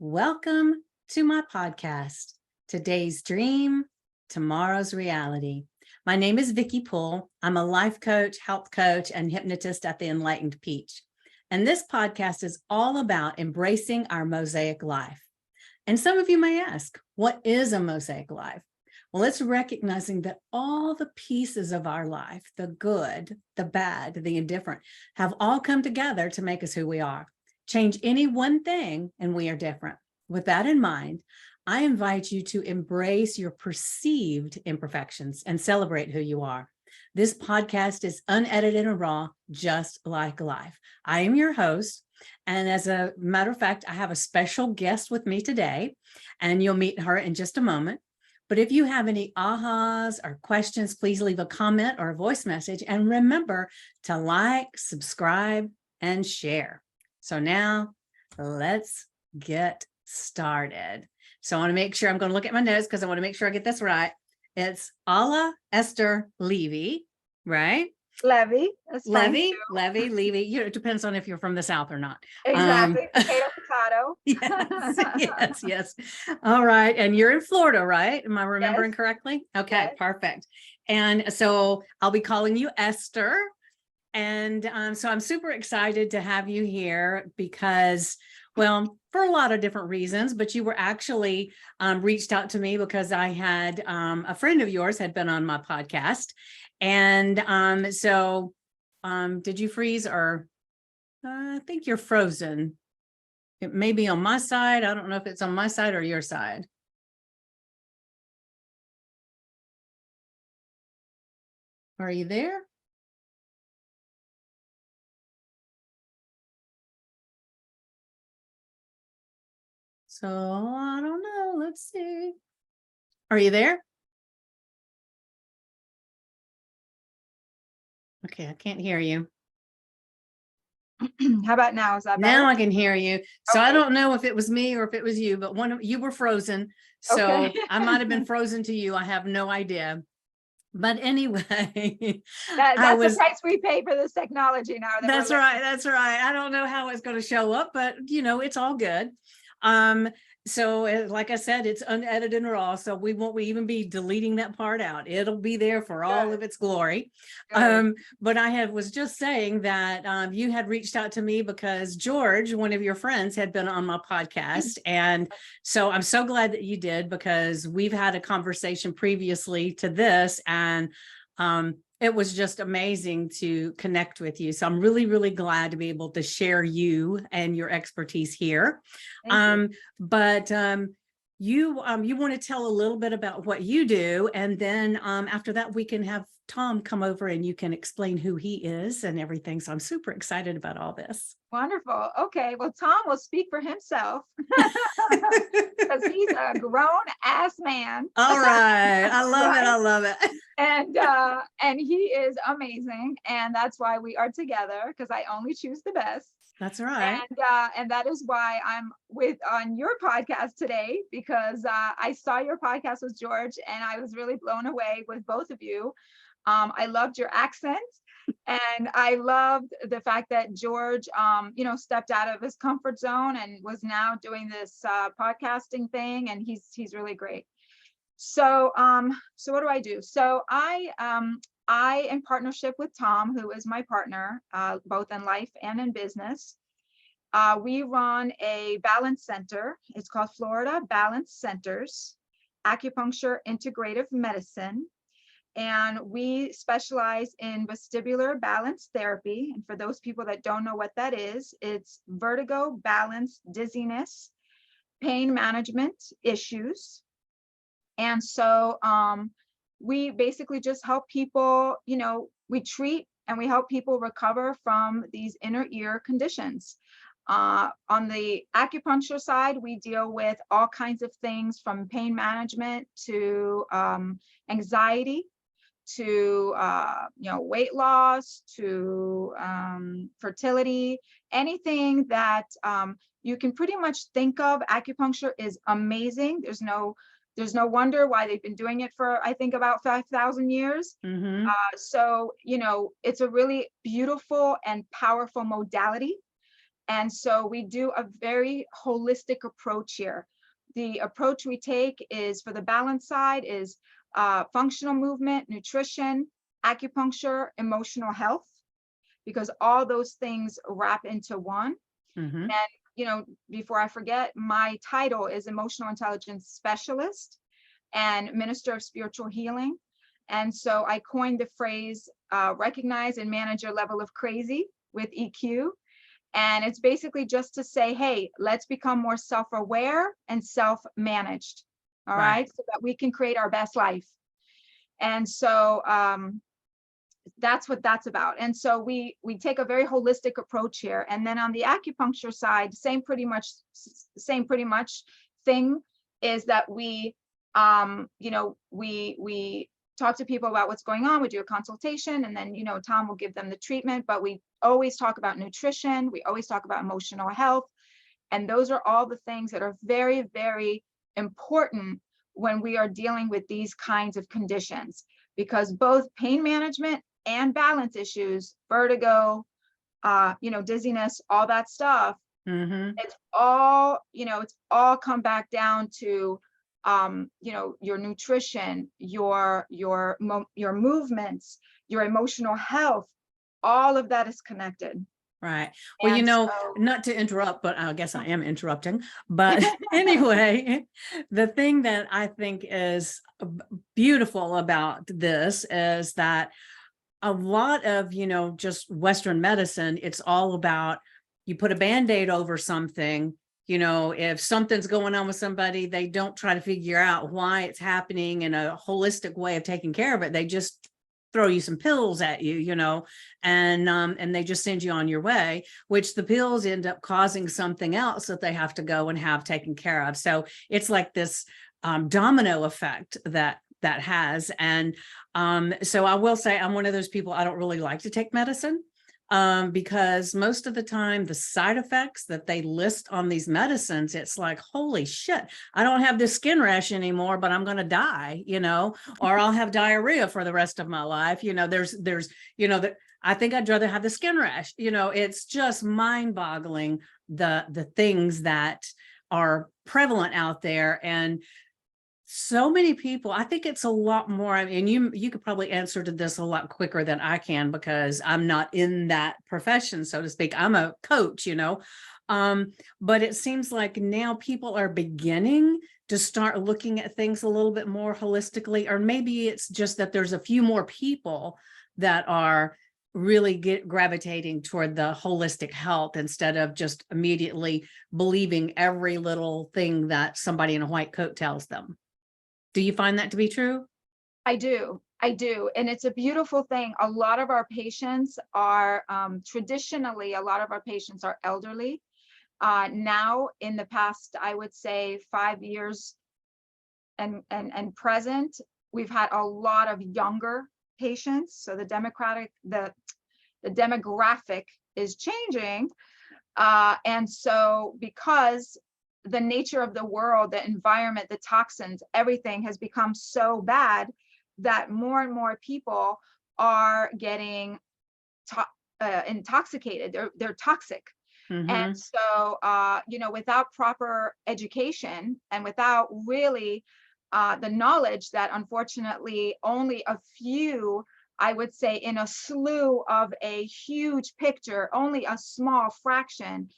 Welcome to my podcast, Today's Dream, Tomorrow's Reality. My name is Vicki Poole. I'm a life coach, health coach, and hypnotist at the Enlightened Peach. And this podcast is all about embracing our mosaic life. And some of you may ask, what is a mosaic life? Well, it's recognizing that all the pieces of our life, the good, the bad, the indifferent, have all come together to make us who we are. Change any one thing and we are different. With that in mind, I invite you to embrace your perceived imperfections and celebrate who you are. This podcast is unedited and raw, just like life. I am your host. And as a matter of fact, I have a special guest with me today, and you'll meet her in just a moment. But if you have any ahas or questions, please leave a comment or a voice message. And remember to like, subscribe, and share. So now let's get started. So I want to make sure I'm going to look at my notes because I want to make sure I get this right. It's Alla Ester Levy, right? Levy. Levy. It depends on if you're from the South or not. Exactly. Potato, potato. Yes. All right. And you're in Florida, right? Am I remembering correctly? Okay, yes. Perfect. And so I'll be calling you Esther. And so I'm super excited to have you here because, well, for a lot of different reasons, but you were actually reached out to me because I had a friend of yours had been on my podcast. And did you freeze or I think you're frozen. It may be on my side. I don't know if it's on my side or your side. Are you there? So I don't know. Let's see. Are you there? Okay, I can't hear you. How about now? Is that better? Now I can hear you. So Okay. I don't know if it was me or if it was you, but one of you were frozen. So Okay. I might have been frozen to you. I have no idea. But anyway, that's the price we pay for this technology now. That's right. That's right. I don't know how it's going to show up, but it's all good. So like I said, it's unedited and raw. So we won't even be deleting that part out. It'll be there for all of its glory. But I was just saying that you had reached out to me because George, one of your friends, had been on my podcast. And so I'm so glad that you did, because we've had a conversation previously to this, and it was just amazing to connect with you. So I'm really, really glad to be able to share you and your expertise here. But you want to tell a little bit about what you do, and then after that we can have Tom come over and you can explain who he is and everything. So I'm super excited about all this. Wonderful. Okay, well, Tom will speak for himself because he's a grown ass man. All right. I love it. I love it. And he is amazing, and that's why we are together, because I only choose the best. That's right. And that is why I'm on your podcast today, because I saw your podcast with George and I was really blown away with both of you. I loved your accent, and I loved the fact that George, stepped out of his comfort zone and was now doing this podcasting thing, and he's really great. So what do I do? So I, in partnership with Tom, who is my partner, both in life and in business, we run a balance center. It's called Florida Balance Centers, Acupuncture Integrative Medicine. And we specialize in Vestibular Balance Therapy. And for those people that don't know what that is, it's vertigo, balance, dizziness, pain management issues. And so we basically just help people, we treat and we help people recover from these inner ear conditions. On the acupuncture side, we deal with all kinds of things from pain management to anxiety, to weight loss, to fertility, anything that you can pretty much think of. Acupuncture is amazing. There's no wonder why they've been doing it for, I think, about 5,000 years. So, it's a really beautiful and powerful modality. And so we do a very holistic approach here. The approach we take is, for the balance side, is functional movement, nutrition, acupuncture, emotional health, because all those things wrap into one. Mhm. And, before I forget, my title is Emotional Intelligence Specialist and Minister of Spiritual Healing. And so I coined the phrase, recognize and manage your level of crazy with EQ. And it's basically just to say, hey, let's become more self-aware and self-managed. All right. So that we can create our best life. And so that's what that's about. And so we take a very holistic approach here. And then on the acupuncture side, same pretty much thing is that we talk to people about what's going on. We do a consultation, and then Tom will give them the treatment. But we always talk about nutrition. We always talk about emotional health, and those are all the things that are very, very important when we are dealing with these kinds of conditions, because both pain management and balance issues, vertigo, dizziness, all that stuff, it's all come back down to your nutrition, your movements, your emotional health. All of that is connected. Right. Well, not to interrupt, but I guess I am interrupting. But anyway, the thing that I think is beautiful about this is that a lot of, just Western medicine, it's all about, you put a Band-Aid over something. If something's going on with somebody, they don't try to figure out why it's happening in a holistic way of taking care of it. They just throw you some pills at you, and they just send you on your way, which the pills end up causing something else that they have to go and have taken care of. So it's like this domino effect that has. And so I will say, I'm one of those people, I don't really like to take medicine. Because most of the time the side effects that they list on these medicines, it's like, holy shit, I don't have this skin rash anymore, but I'm going to die, or I'll have diarrhea for the rest of my life. That I think I'd rather have the skin rash. It's just mind boggling, the things that are prevalent out there. And so many people, I think it's a lot more. I mean, you could probably answer to this a lot quicker than I can, because I'm not in that profession, so to speak. I'm a coach, but it seems like now people are beginning to start looking at things a little bit more holistically, or maybe it's just that there's a few more people that are really gravitating toward the holistic health, instead of just immediately believing every little thing that somebody in a white coat tells them. Do you find that to be true? I do. And it's a beautiful thing. A lot of our patients are traditionally, a lot of our patients are elderly. Now, in the past, I would say 5 years and present, we've had a lot of younger patients. So the demographic is changing. And so because the nature of the world, the environment, the toxins, everything has become so bad that more and more people are getting intoxicated. They're toxic. And so, without proper education and without really the knowledge that unfortunately only a few, I would say, in a slew of a huge picture, only a small fraction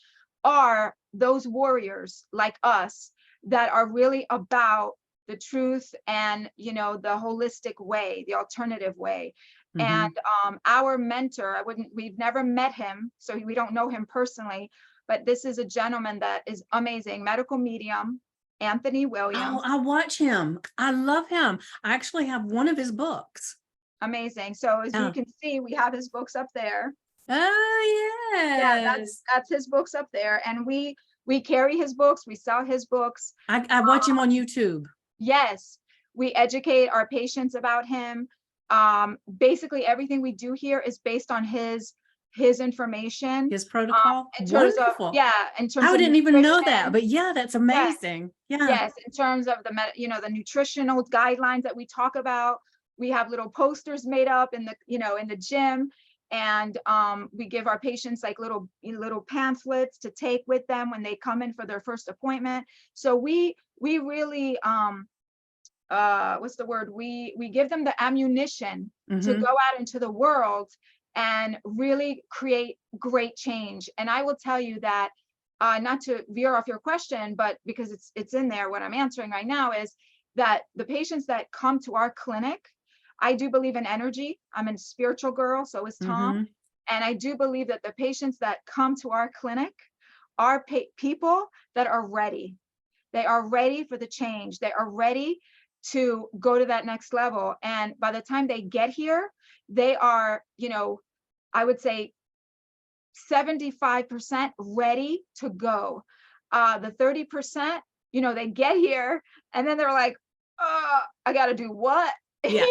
are those warriors like us that are really about the truth and the holistic way, the alternative way. And our mentor, we've never met him, so we don't know him personally, but this is a gentleman that is amazing, medical medium, Anthony Williams. Oh, I watch him. I love him. I actually have one of his books. Amazing. So as you can see, we have his books up there. Oh, yes. Yeah, that's his books up there. And we carry his books, we sell his books. I watch him on YouTube. Yes, we educate our patients about him. Basically everything we do here is based on his information, his protocol. In terms Wonderful. of, in terms I of didn't even know that, but yeah, that's amazing. Yes, in terms of the nutritional guidelines that we talk about. We have little posters made up in the in the gym, And we give our patients like little pamphlets to take with them when they come in for their first appointment. So we really what's the word? We give them the ammunition to go out into the world and really create great change. And I will tell you that, not to veer off your question, but because it's in there, what I'm answering right now is that the patients that come to our clinic, I do believe in energy. I'm a spiritual girl, so is Tom. And I do believe that the patients that come to our clinic are people that are ready. They are ready for the change. They are ready to go to that next level. And by the time they get here, they are, I would say 75% ready to go. The 30%, they get here and then they're like, I got to do what? Yeah.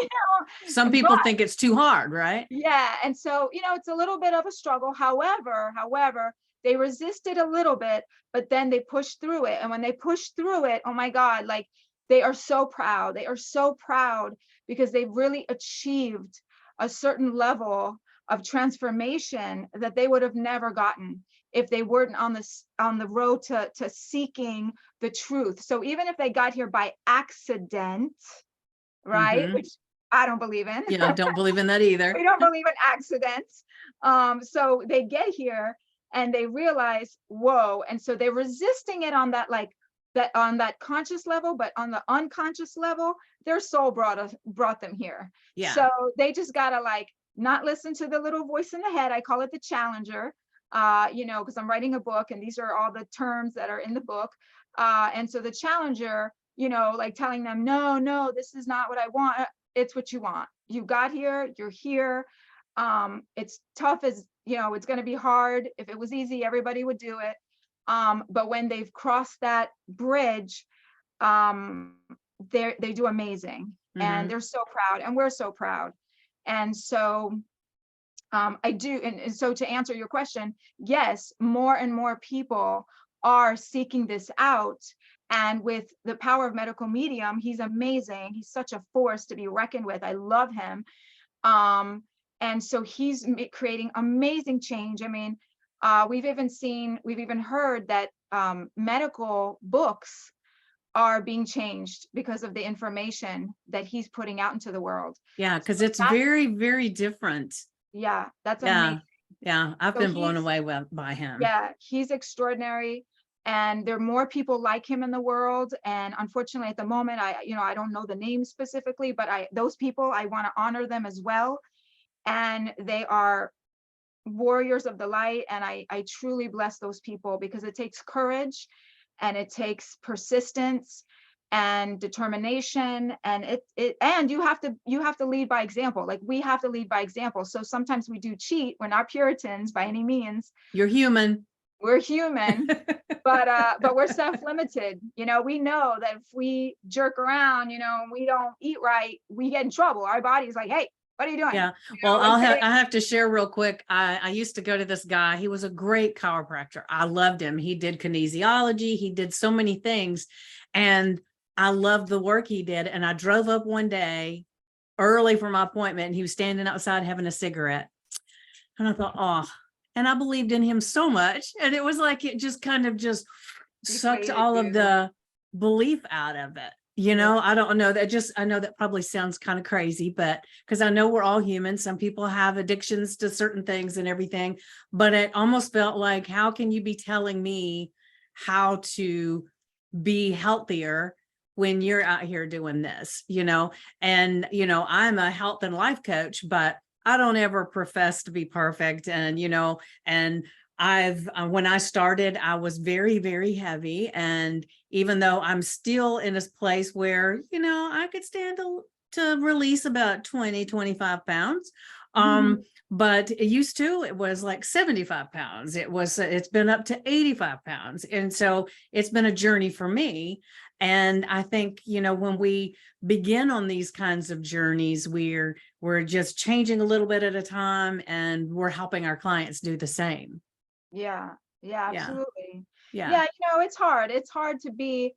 Some people think it's too hard, right? Yeah. And so, it's a little bit of a struggle. However, they resisted a little bit, but then they pushed through it. And when they pushed through it, oh my God, like they are so proud. They are so proud because they've really achieved a certain level of transformation that they would have never gotten if they weren't on the road to seeking the truth. So even if they got here by accident, right? Which I don't believe in. Yeah, I don't believe in that either. We don't believe in accidents. So they get here and they realize, whoa. And so they're resisting it on that, on that conscious level, but on the unconscious level, their soul brought them here. Yeah. So they just gotta not listen to the little voice in the head. I call it the challenger, because I'm writing a book and these are all the terms that are in the book. And so the challenger, telling them, no, this is not what I want. It's what you want. You got here, you're here. It's tough as, it's going to be hard. If it was easy, everybody would do it. But when they've crossed that bridge, they do amazing and they're so proud and we're so proud. And so I do. And so to answer your question, yes, more and more people are seeking this out. And with the power of medical medium, he's amazing. He's such a force to be reckoned with. I love him. And so he's creating amazing change. I mean, we've even heard that medical books are being changed because of the information that he's putting out into the world. Yeah, because it's very, very different. Yeah, that's amazing. Yeah, I've been blown away by him. Yeah, he's extraordinary. And there are more people like him in the world. And unfortunately, at the moment, I don't know the names specifically, but those people, I want to honor them as well. And they are warriors of the light. And I truly bless those people because it takes courage and it takes persistence and determination. And and you have to lead by example. Like we have to lead by example. So sometimes we do cheat. We're not Puritans by any means. You're human. We're human, but we're self-limited. We know that if we jerk around, and we don't eat right, we get in trouble. Our body's like, hey, what are you doing? Yeah. Well, I have to share real quick. I used to go to this guy. He was a great chiropractor. I loved him. He did kinesiology. He did so many things. And I loved the work he did. And I drove up one day early for my appointment and he was standing outside having a cigarette. And I thought, oh, and I believed in him so much. And it was like, it just kind of just sucked all of the belief out of it. I don't know I know that probably sounds kind of crazy, but because I know we're all human. Some people have addictions to certain things and everything, but it almost felt like, how can you be telling me how to be healthier when you're out here doing this, and, I'm a health and life coach, but I don't ever profess to be perfect. And, and when I started, I was very, very heavy. And even though I'm still in a place where, I could stand to release about 20, 25 pounds. But it was like 75 pounds. It's been up to 85 pounds. And so it's been a journey for me. And I think, when we begin on these kinds of journeys, we're just changing a little bit at a time and we're helping our clients do the same. Yeah, absolutely. Yeah. It's hard. It's hard to be,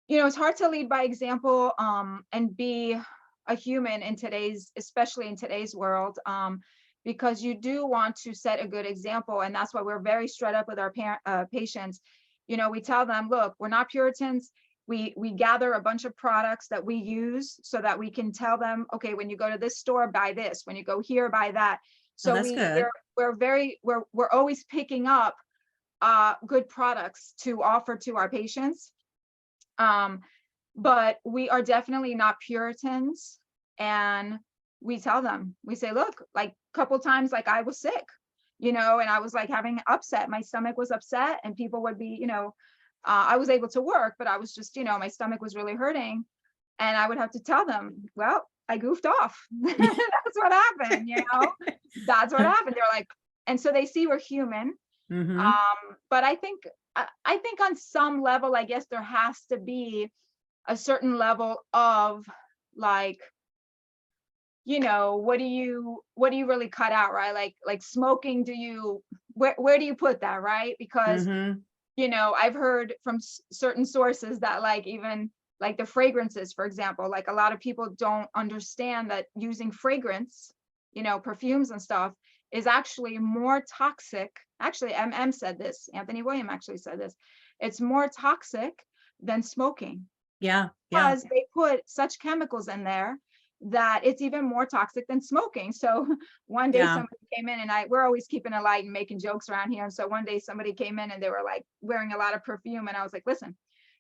it's hard to lead by example, and be a human especially in today's world. because you do want to set a good example. And that's why we're very straight up with our patients. You know, we tell them, look, we're not Puritans. We gather a bunch of products that we use so that we can tell them, okay, when you go to this store, buy this. When you go here, buy that. Oh, So that's good. we're always picking up good products to offer to our patients. But we are definitely not Puritans. And we tell them, we say, look, like a couple times, like I was sick, you know, and I was like having upset, my stomach was upset, and people would be, you know, I was able to work, but I was just, you know, my stomach was really hurting. And I would have to tell them, well, I goofed off. That's what happened, you know, that's what happened. They're like, and so they see we're human. Mm-hmm. But I think on some level, I guess there has to be a certain level of like, you know, what do you really cut out, right? Like smoking, where do you put that, right? Because Mm-hmm. you know, I've heard from certain sources that like even like the fragrances, for example, like a lot of people don't understand that using fragrance, you know, perfumes and stuff is actually more toxic. Actually, said this, Anthony William actually said this. It's more toxic than smoking. Yeah. Because they put such chemicals in there that it's even more toxic than smoking. So one day somebody came in, and we're always keeping it light and making jokes around here. And so one day somebody came in and they were like wearing a lot of perfume. And I was like, listen,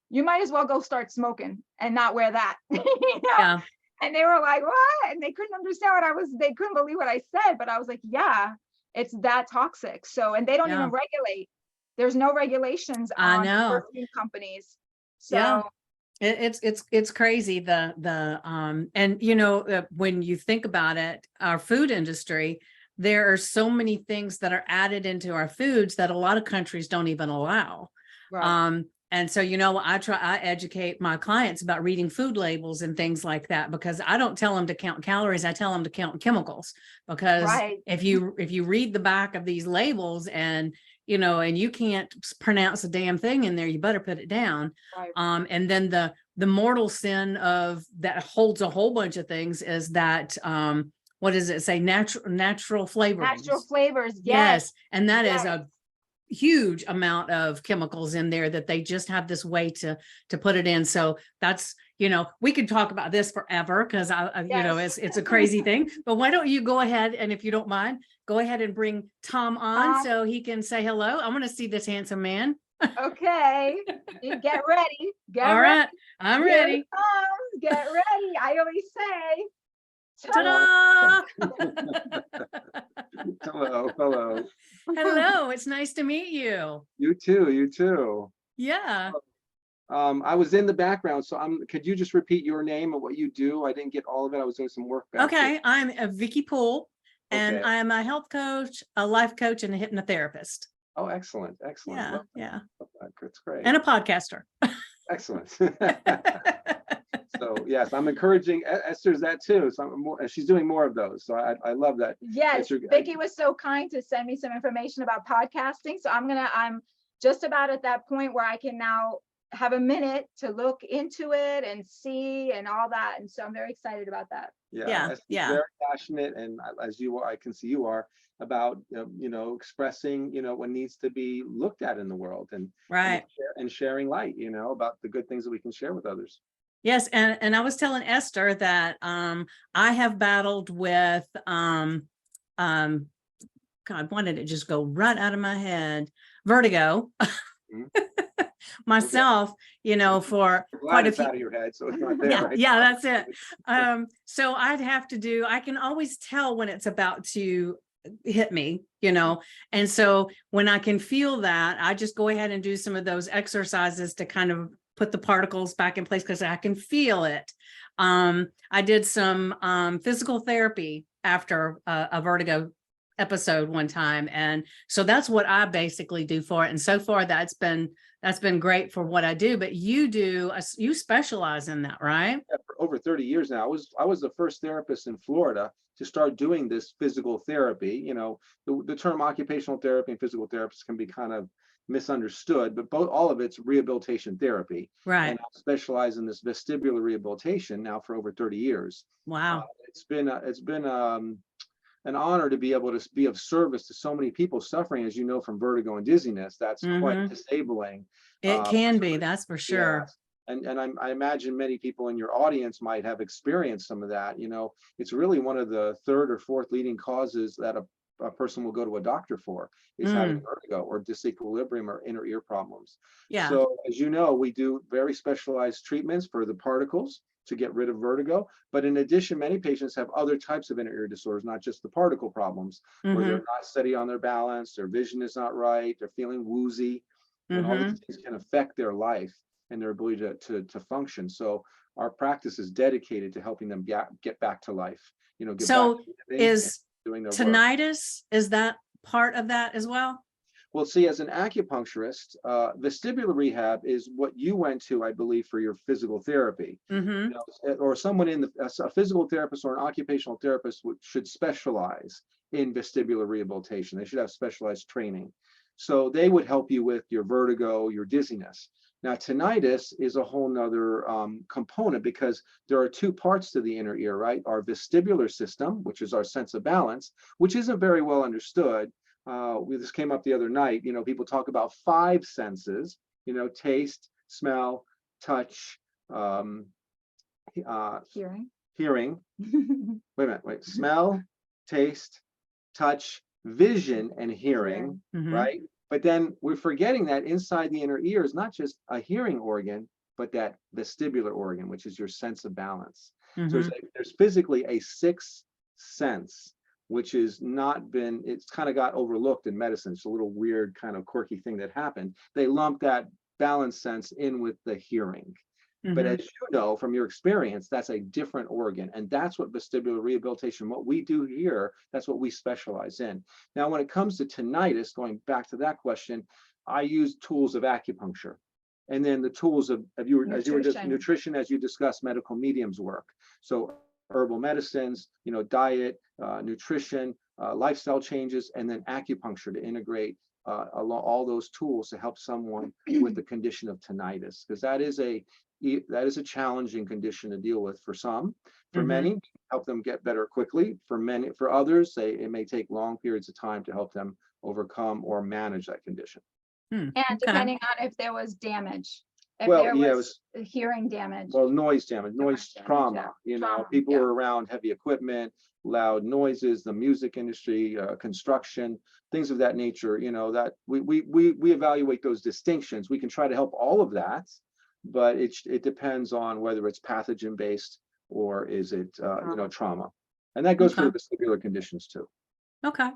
you might as well go start smoking and not wear that. You know? Yeah. And they were like, what? And they couldn't understand they couldn't believe what I said. But I was like, yeah, it's that toxic. So, and they don't even regulate. There's no regulations on perfume companies. So it's crazy and you know, when you think about it, our food industry, there are so many things that are added into our foods that a lot of countries don't even allow. right. And so, you know, I educate my clients about reading food labels and things like that, because I don't tell them to count calories. I tell them to count chemicals, because Right. if you read the back of these labels and, you know, and you can't pronounce a damn thing in there, you better put it down. Right. And then the mortal sin of that holds a whole bunch of things is that, what does it say? Natural flavorings. Natural flavors. Yes. And that is Yes. a huge amount of chemicals in there that they just have this way to put it in. So that's, you know, we could talk about this forever, because you know, it's a crazy thing. But why don't you go ahead, and if you don't mind, go ahead and bring Tom on so he can say hello. I want to see this handsome man. Okay. Get ready. All right. I'm Here ready. he comes. Get ready. I always say. Ta-da! Hello. Hello, it's nice to meet you. You too. Yeah. I was in the background, so could you just repeat your name and what you do? I didn't get all of it. I was doing some work back Okay, there. I'm Vicky Poole, and Okay. I am a health coach, a life coach, and a hypnotherapist. Oh, excellent. Yeah, Love yeah. that. That's great. And a podcaster. Excellent. So yes, I'm encouraging Esther's that too. So she's doing more of those. So I love that. Yes, Vicky was so kind to send me some information about podcasting. So I'm just about at that point where I can now have a minute to look into it and see and all that. And so I'm very excited about that. Yeah. Very passionate, and as you are, I can see you are, about expressing what needs to be looked at in the world, and sharing light, about the good things that we can share with others. Yes, and I was telling Esther that I have battled with God, why did it just go right out of my head? Vertigo. Myself, for quite a few. Out of your head, so it's not there. Yeah, that's it. So I can always tell when it's about to hit me, and so when I can feel that, I just go ahead and do some of those exercises to kind of put the particles back in place, because I can feel it. I did some physical therapy after a vertigo episode one time, and so that's what I basically do for it. And so far that's been great for what I do. But you specialize in that, right? Yeah, for over 30 years now. I was the first therapist in Florida to start doing this physical therapy. The term occupational therapy and physical therapist can be kind of misunderstood, but all of it's rehabilitation therapy. Right. And I specialize in this vestibular rehabilitation now for over 30 years. Wow. It's been an honor to be able to be of service to so many people suffering, as you know, from vertigo and dizziness. That's quite disabling. It can be, somebody- that's for yeah. sure. And I imagine many people in your audience might have experienced some of that. You know, it's really one of the third or fourth leading causes that a person will go to a doctor for is having vertigo or disequilibrium or inner ear problems. Yeah. So as you know, we do very specialized treatments for the particles to get rid of vertigo. But in addition, many patients have other types of inner ear disorders, not just the particle problems, where they're not steady on their balance, their vision is not right, they're feeling woozy, and all these things can affect their life and their ability to function. So our practice is dedicated to helping them get back to life, you know, get So back to living is and doing their work. tinnitus, is that part of that as well? Well, see, as an acupuncturist, vestibular rehab is what you went to, I believe, for your physical therapy. You know, or someone in a physical therapist or an occupational therapist should specialize in vestibular rehabilitation. They should have specialized training. So they would help you with your vertigo, your dizziness. Now, tinnitus is a whole nother component because there are two parts to the inner ear, right? Our vestibular system, which is our sense of balance, which isn't very well understood. This came up the other night. You know, people talk about 5 senses, you know, taste, smell, touch, hearing. Wait, smell, taste, touch, vision, and hearing, right? But then we're forgetting that inside the inner ear is not just a hearing organ, but that vestibular organ, which is your sense of balance. So there's physically a 6th sense, which is not been, it's kind of got overlooked in medicine. It's a little weird kind of quirky thing that happened. They lumped that balance sense in with the hearing. But as you know from your experience, that's a different organ. And that's what vestibular rehabilitation, what we do here, that's what we specialize in. Now, when it comes to tinnitus, going back to that question, I use tools of acupuncture. And then the tools of as you were just nutrition, as you discussed, medical mediums work. So herbal medicines, you know, diet, nutrition, lifestyle changes, and then acupuncture to integrate all those tools to help someone with the condition of tinnitus, because that is a challenging condition to deal with for some. For many, help them get better quickly. For others, it may take long periods of time to help them overcome or manage that condition. And depending on if there was damage, if Well, there yeah, was hearing damage. Well, noise damage, noise trauma, yeah. you know, Trauma, people yeah. were around heavy equipment, loud noises, the music industry, construction, things of that nature, you know, that we evaluate those distinctions. We can try to help all of that, but it depends on whether it's pathogen based or is it, you know, trauma. And that goes for the vestibular conditions too. Okay.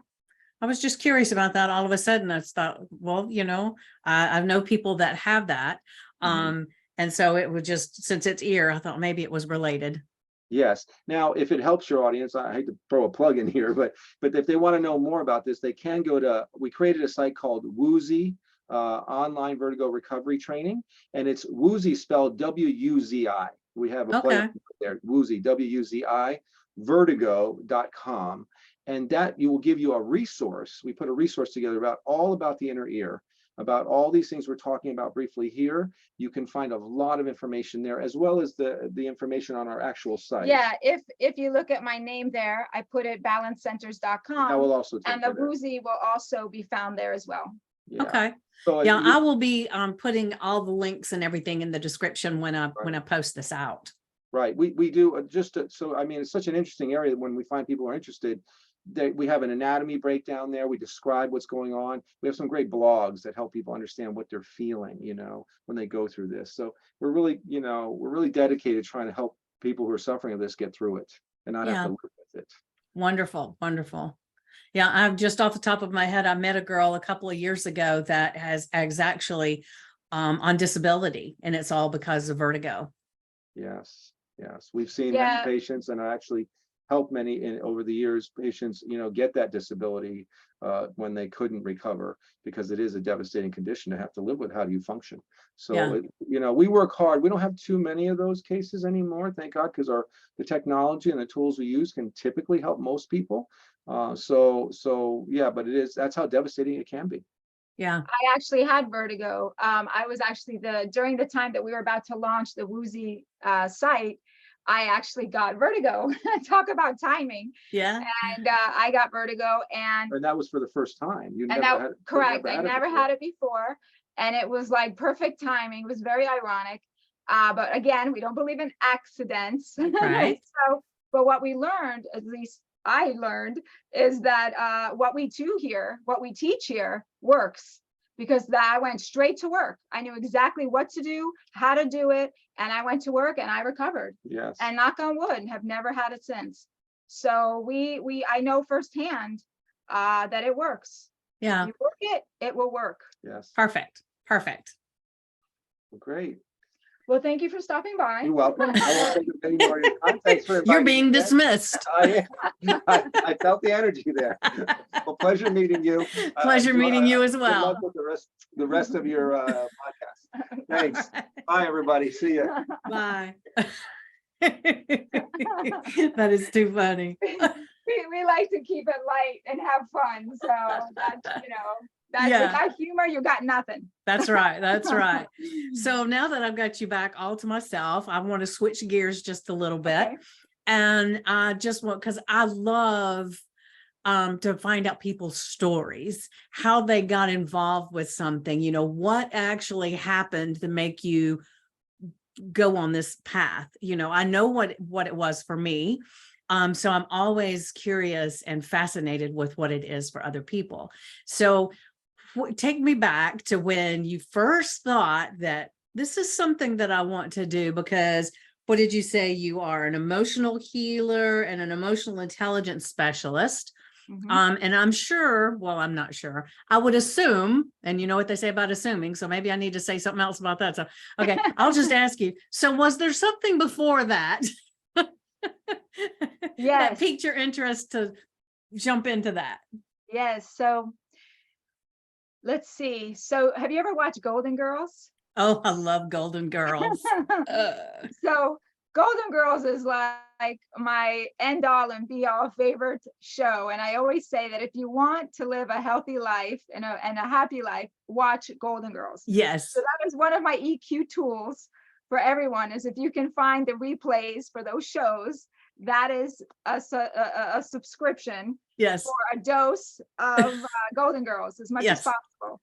I was just curious about that. All of a sudden I thought, well, you know, I know people that have that. And so it was just, since it's ear, I thought maybe it was related. Yes. Now, if it helps your audience, I hate to throw a plug in here, but if they want to know more about this, they can go to, we created a site called Woozy, Online Vertigo Recovery Training, and it's Woozy spelled W-U-Z-I. We have a play there, Woozy, W-U-Z-I, vertigo.com. And that will give you a resource. We put a resource together about all about the inner ear, about all these things we're talking about briefly here. You can find a lot of information there, as well as the information on our actual site. Yeah, if you look at my name there, I put it balancecenters.com. That will also take and the Woozy will also be found there as well. Yeah. Okay. So yeah, I will be putting all the links and everything in the description when I post this out. Right. We do so I mean, it's such an interesting area when we find people are interested. We have an anatomy breakdown there. We describe what's going on. We have some great blogs that help people understand what they're feeling, you know, when they go through this. So we're really, you know, we're really dedicated trying to help people who are suffering of this get through it and not have to live with it. Wonderful. Wonderful. Yeah, I'm just off the top of my head. I met a girl a couple of years ago that is actually on disability, and it's all because of vertigo. Yes. Yes. We've seen many patients, and I actually helped many over the years, patients, you know, get that disability when they couldn't recover, because it is a devastating condition to have to live with. How do you function? So, you know, we work hard. We don't have too many of those cases anymore, thank God, because the technology and the tools we use can typically help most people. So yeah, but that's how devastating it can be. Yeah. I actually had vertigo. I was actually during the time that we were about to launch the Woozy site, I actually got vertigo. Talk about timing. Yeah. And I got vertigo, and that was for the first time. You and never that had it. correct. I it never before. had it before, and it was like perfect timing. It was very ironic. But again, we don't believe in accidents. Right. So, but what we learned, at least I learned, is that what we do here, what we teach here, works, because I went straight to work. I knew exactly what to do, how to do it, and I went to work and I recovered. Yes. And knock on wood, have never had it since. So I know firsthand that it works. Yeah. You work it, it will work. Yes. Perfect. Perfect. Great. Well, thank you for stopping by. You're welcome. I won't take up any more of your time. Thanks for You're inviting being me. dismissed. I felt the energy there. Well, pleasure meeting you. Pleasure meeting you as Good well. luck with the rest of your podcast. Thanks. Bye, everybody. See ya. Bye. That is too funny. We like to keep it light and have fun. So that's, Yeah. without humor, you got nothing. That's right. That's right. So now that I've got you back all to myself, I want to switch gears just a little bit. Okay. And I just want, because I love to find out people's stories, how they got involved with something, what actually happened to make you go on this path. I know what it was for me. So I'm always curious and fascinated with what it is for other people. So take me back to when you first thought that this is something that I want to do, because what did you say? You are an emotional healer and an emotional intelligence specialist. Mhm. And I'm sure, well, I'm not sure. I would assume, and you know what they say about assuming, so maybe I need to say something else about that. So, okay, I'll just ask you. So was there something before that that Yes. piqued your interest to jump into that? Yes. So let's see. So have you ever watched Golden Girls? Oh, I love Golden Girls. So Golden Girls is like my end all and be all favorite show. And I always say that if you want to live a healthy life and a happy life, watch Golden Girls. Yes. So that is one of my EQ tools for everyone, is if you can find the replays for those shows, that is a subscription Yes. for a dose of Golden Girls as much as Yes. possible.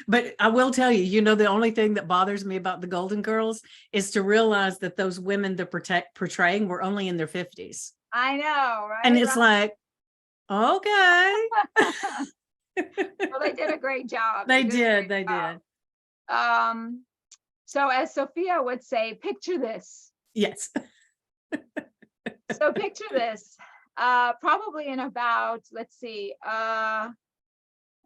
But I will tell you, the only thing that bothers me about the Golden Girls is to realize that those women they're portraying were only in their 50s. I know, right? And it's like, okay. Well, they did a great job. They a did. great They job. did. So as Sophia would say, picture this. Yes. So picture this, probably in about, let's see, I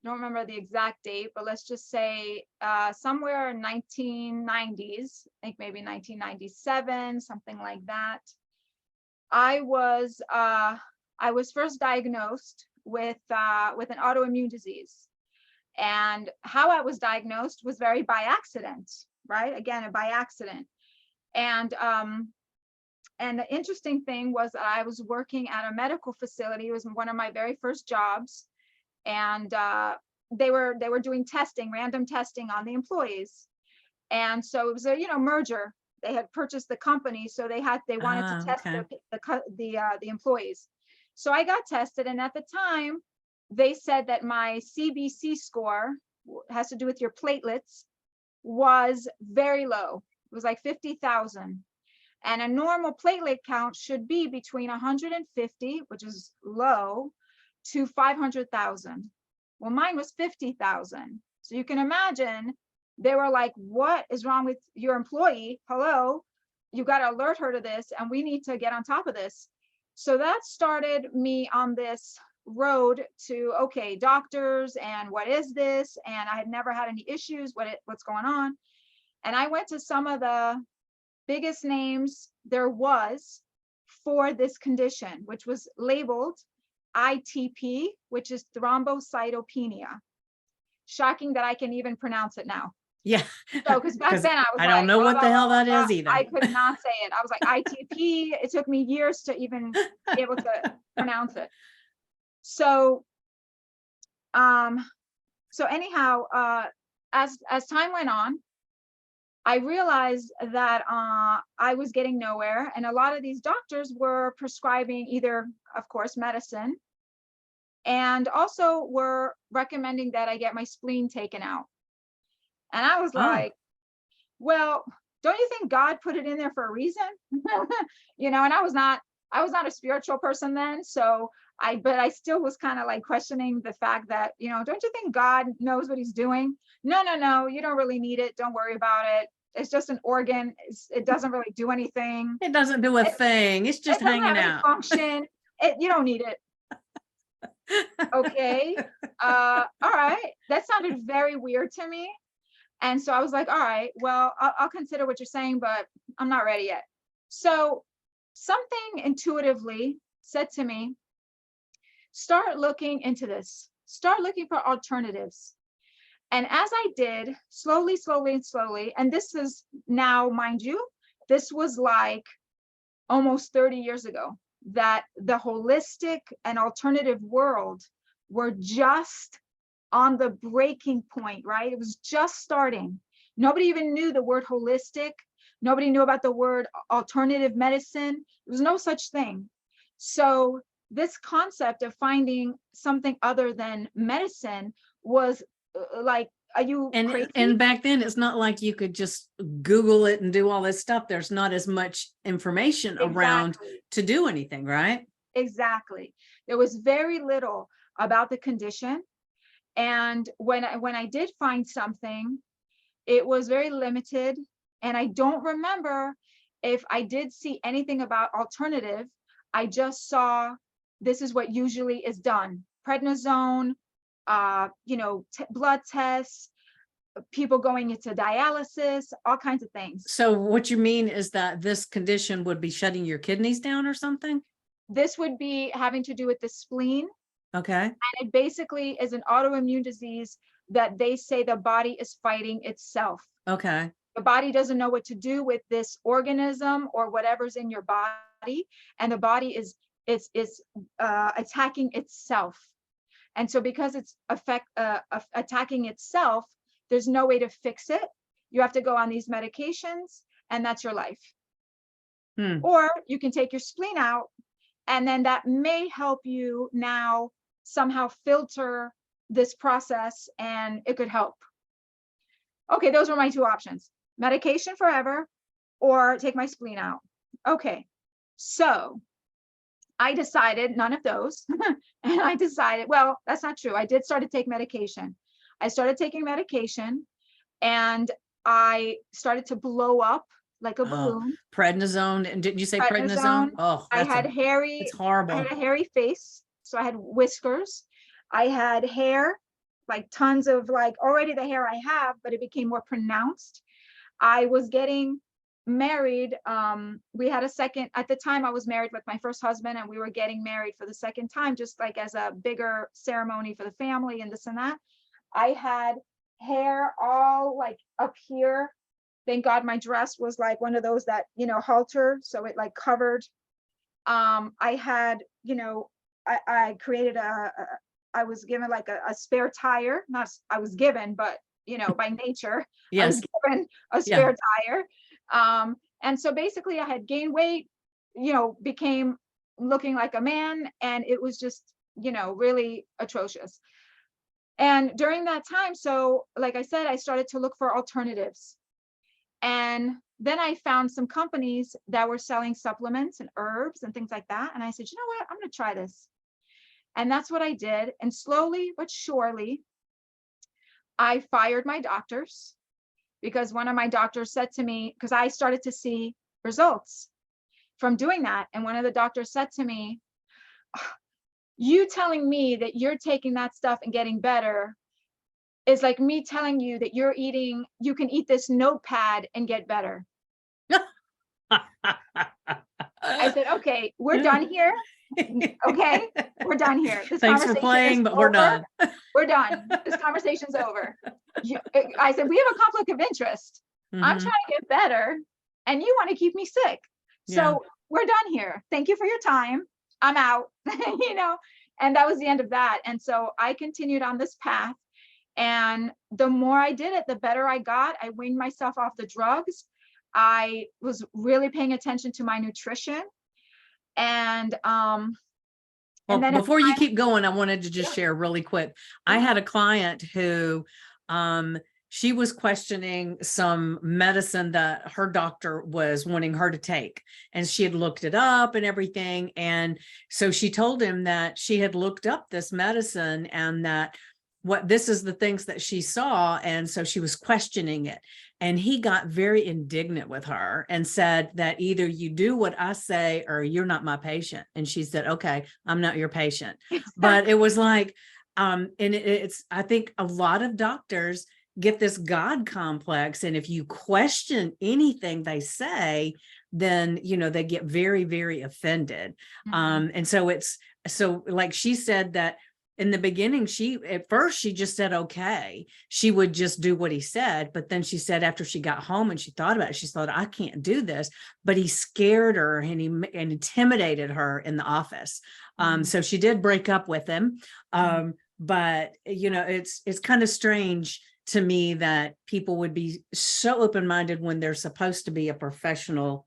don't remember the exact date, but let's just say somewhere in 1990s, I think maybe 1997, something like that. I was first diagnosed with an autoimmune disease, and how I was diagnosed was very by accident, right? Again, by accident. And the interesting thing was that I was working at a medical facility. It was one of my very first jobs. And they were doing testing, random testing on the employees. And so it was a merger. They had purchased the company, so they wanted to test the employees. So I got tested, and at the time, they said that my CBC score, has to do with your platelets, was very low. It was like 50,000. And a normal platelet count should be between 150, which is low, to 500,000. Well, mine was 50,000. So you can imagine, they were like, what is wrong with your employee? Hello, you got to alert her to this, and we need to get on top of this. So that started me on this road to, okay, doctors, and what is this? And I had never had any issues. What's going on? And I went to some of the biggest names there was for this condition, which was labeled ITP, which is thrombocytopenia. Shocking that I can even pronounce it now. Yeah. So, because back then I don't know what the hell that is either. I could not say it. I was like ITP. It took me years to even be able to pronounce it. So, anyhow, as time went on, I realized that I was getting nowhere. And a lot of these doctors were prescribing either, of course, medicine, and also were recommending that I get my spleen taken out. And I was Oh, like, well, don't you think God put it in there for a reason? And I was not a spiritual person then. So but I still was kind of like questioning the fact that, don't you think God knows what he's doing? No, you don't really need it. Don't worry about it. It's just an organ. It doesn't really do anything. it doesn't do a thing. It's just It doesn't hanging have any out. function. You don't need it. Okay. All right. That sounded very weird to me. And so I was like, all right, well, I'll consider what you're saying, but I'm not ready yet. So something intuitively said to me, start looking into this, start looking for alternatives. And as I did, slowly, and this is now, mind you, this was like almost 30 years ago, that the holistic and alternative world were just on the breaking point, right? It was just starting. Nobody even knew the word holistic. Nobody knew about the word alternative medicine. There was no such thing. So this concept of finding something other than medicine was like, are you crazy? And back then, it's not like you could just Google it and do all this stuff. There's not as much information around to do anything, right? Exactly. There was very little about the condition. And when I did find something, it was very limited. And I don't remember if I did see anything about alternative. I just saw this is what usually is done. Prednisone, blood tests, people going into dialysis, all kinds of things. So what you mean is that this condition would be shutting your kidneys down or something? This would be having to do with the spleen. Okay. And it basically is an autoimmune disease that they say the body is fighting itself. Okay. The body doesn't know what to do with this organism or whatever's in your body, and the body is attacking itself. And so because it's attacking itself, there's no way to fix it. You have to go on these medications, and that's your life. Or you can take your spleen out, and then that may help you now somehow filter this process, and it could help. Okay, those were my two options: medication forever, or take my spleen out. Okay, so I decided none of those. And I decided, well, that's not true. I did start to take medication. I started taking medication, and I started to blow up like a balloon. Prednisone. And didn't you say prednisone? Oh, I had it's horrible. I had a hairy face. So I had whiskers. I had hair, like tons of already the hair I have, but it became more pronounced. I was getting married. We had a second, at the time I was married with my first husband, and we were getting married for the second time, just like as a bigger ceremony for the family and this and that. I had hair all like up here. Thank God my dress was like one of those that, halter. So it like covered. I had, I created I was given like a spare tire. Not, I was given, but, by nature, Yes. I was given a spare tire. And so basically I had gained weight, became looking like a man, and it was just, really atrocious. And during that time, so like I said, I started to look for alternatives. And then I found some companies that were selling supplements and herbs and things like that. And I said, you know what, I'm going to try this. And that's what I did. And slowly but surely, I fired my doctors, because one of my doctors said to me, because I started to see results from doing that. And one of the doctors said to me, you telling me that you're taking that stuff and getting better is like me telling you that you can eat this notepad and get better. I said, okay, we're done here. Okay, we're done here. Thanks for playing, but we're done. We're done. This conversation's over. I said, we have a conflict of interest. I'm trying to get better, and you want to keep me sick. So we're done here. Thank you for your time. I'm out, and that was the end of that. And so I continued on this path. And the more I did it, the better I got. I weaned myself off the drugs. I was really paying attention to my nutrition. And Well, then before you keep going, I wanted to just Yeah. share really quick. I had a client who she was questioning some medicine that her doctor was wanting her to take, and she had looked it up and everything. And so she told him that she had looked up this medicine and that this is the things that she saw. And so she was questioning it. And he got very indignant with her and said that either you do what I say or you're not my patient. And she said, okay, I'm not your patient. But it was like, and it's, I think a lot of doctors get this God complex. And if you question anything they say, then, they get very, very offended. And so like she said that in the beginning, at first she just said, okay, she would just do what he said. But then she said, after she got home and she thought about it, she thought, I can't do this. But he scared her and he intimidated her in the office. So she did break up with him. But it's kind of strange to me that people would be so open-minded when they're supposed to be a professional,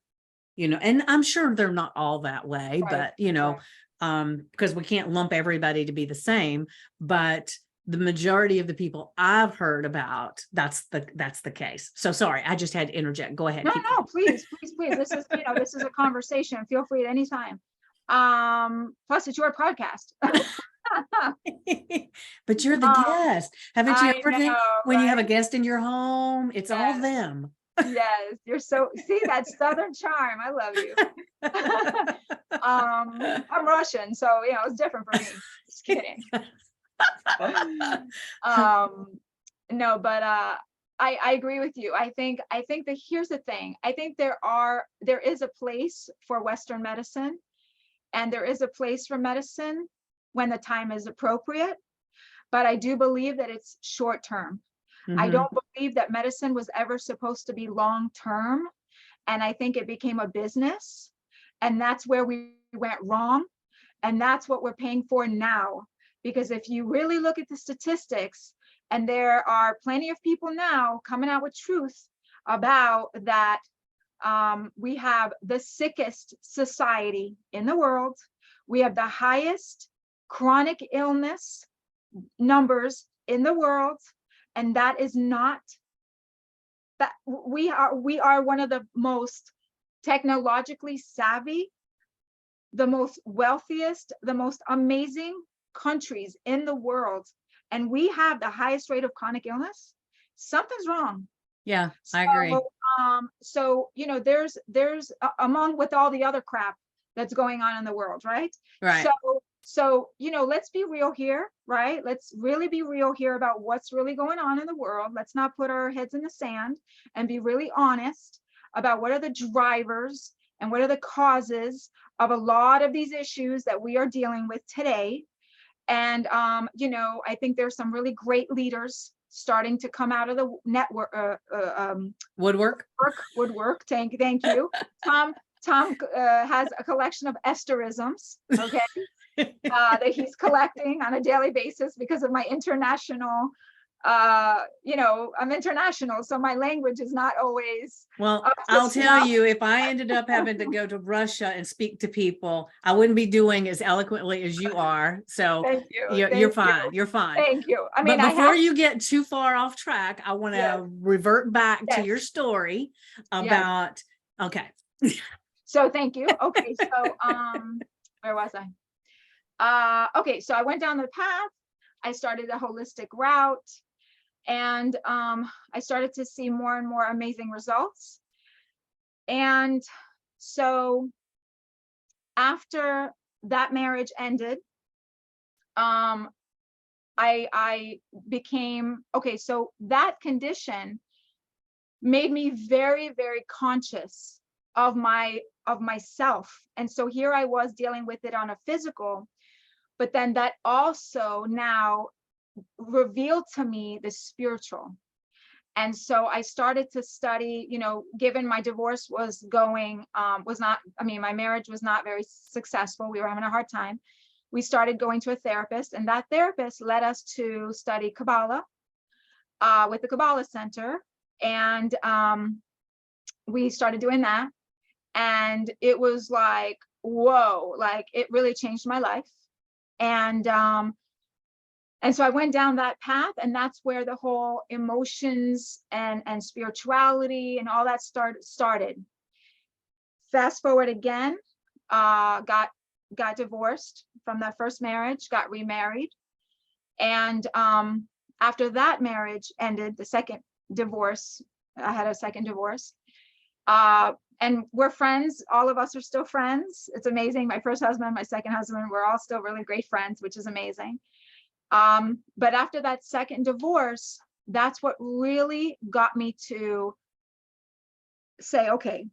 and I'm sure they're not all that way, Right, but because we can't lump everybody to be the same, but the majority of the people I've heard about, that's the case. So sorry, I just had to interject. Go ahead. No, keep no, please. This is, this is a conversation. Feel free at any time. Plus it's your podcast. going. But you're the guest. Haven't you I ever think know, when you have a right? guest in your home, it's all Yes. them. Yes, you're see that Southern charm. I love you. I'm Russian, so it's different for me. Just kidding. No, but I agree with you. I think that here's the thing. I think there is a place for Western medicine, and there is a place for medicine when the time is appropriate. But I do believe that it's short term. I don't believe that medicine was ever supposed to be long term. And I think it became a business. And that's where we went wrong. And that's what we're paying for now. Because if you really look at the statistics, and there are plenty of people now coming out with truth about that, we have the sickest society in the world. We have the highest chronic illness numbers in the world. And that is not that we are one of the most technologically savvy, the most wealthiest, the most amazing countries in the world. And we have the highest rate of chronic illness. Something's wrong. Yeah, I agree. So, there's among with all the other crap that's going on in the world, right? Right. So, let's be real here, right? Let's really be real here about what's really going on in the world. Let's not put our heads in the sand and be really honest about what are the drivers and what are the causes of a lot of these issues that we are dealing with today. And, I think there's some really great leaders starting to come out of the network. Woodwork. Thank you. Tom has a collection of Esterisms, okay, that he's collecting on a daily basis because of my international, I'm international, so my language is not always. Well, I'll tell you, if I ended up having to go to Russia and speak to people, I wouldn't be doing as eloquently as you are. So Thank you. You're fine. You're fine. Thank you. I mean, but before you get too far off track, I want to Yes. revert back to Yes. your story about, okay. So thank you. Okay. So, where was I? Okay. So I went down the path. I started a holistic route, and I started to see more and more amazing results. And so after that marriage ended, I became, okay, so that condition made me very, very conscious of myself. And so here I was dealing with it on a physical, but then that also now revealed to me the spiritual. And so I started to study, given my divorce was my marriage was not very successful. We were having a hard time. We started going to a therapist, and that therapist led us to study Kabbalah. with the Kabbalah Center. And we started doing that. And it was like, whoa, like it really changed my life. And so I went down that path, and that's where the whole emotions and spirituality and all that started. Fast forward again, got divorced from that first marriage, got remarried. And after that marriage ended, the second divorce, I had a second divorce. And we're friends. All of us are still friends. It's amazing. My first husband, my second husband, we're all still really great friends, which is amazing. But after that second divorce, that's what really got me to say, okay,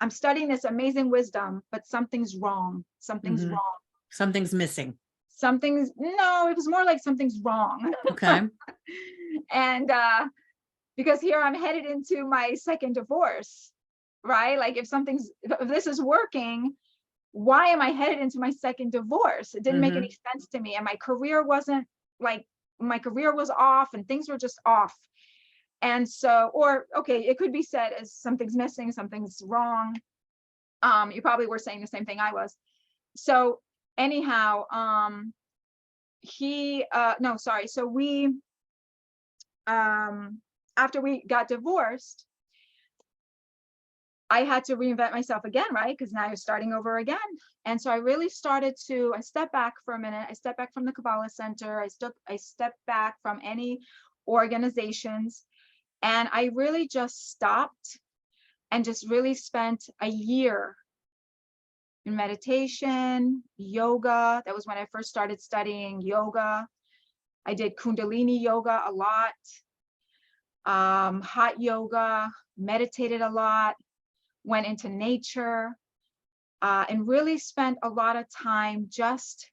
I'm studying this amazing wisdom, but something's wrong. Something's wrong. Something's missing. No, it was more like something's wrong. Okay. And because here I'm headed into my second divorce, right? Like if this is working, why am I headed into my second divorce? It didn't make any sense to me. And my career was off, and things were just off. And so, or, okay, it could be said as something's missing, something's wrong. You probably were saying the same thing I was. So anyhow, so we, after we got divorced, I had to reinvent myself again, right? Because now you're starting over again. And so I really started to, I stepped back for a minute. I stepped back from the Kabbalah Center. I stepped back from any organizations. And I really just stopped and just really spent a year in meditation, yoga. That was when I first started studying yoga. I did Kundalini yoga a lot, hot yoga, meditated a lot, went into nature, and really spent a lot of time just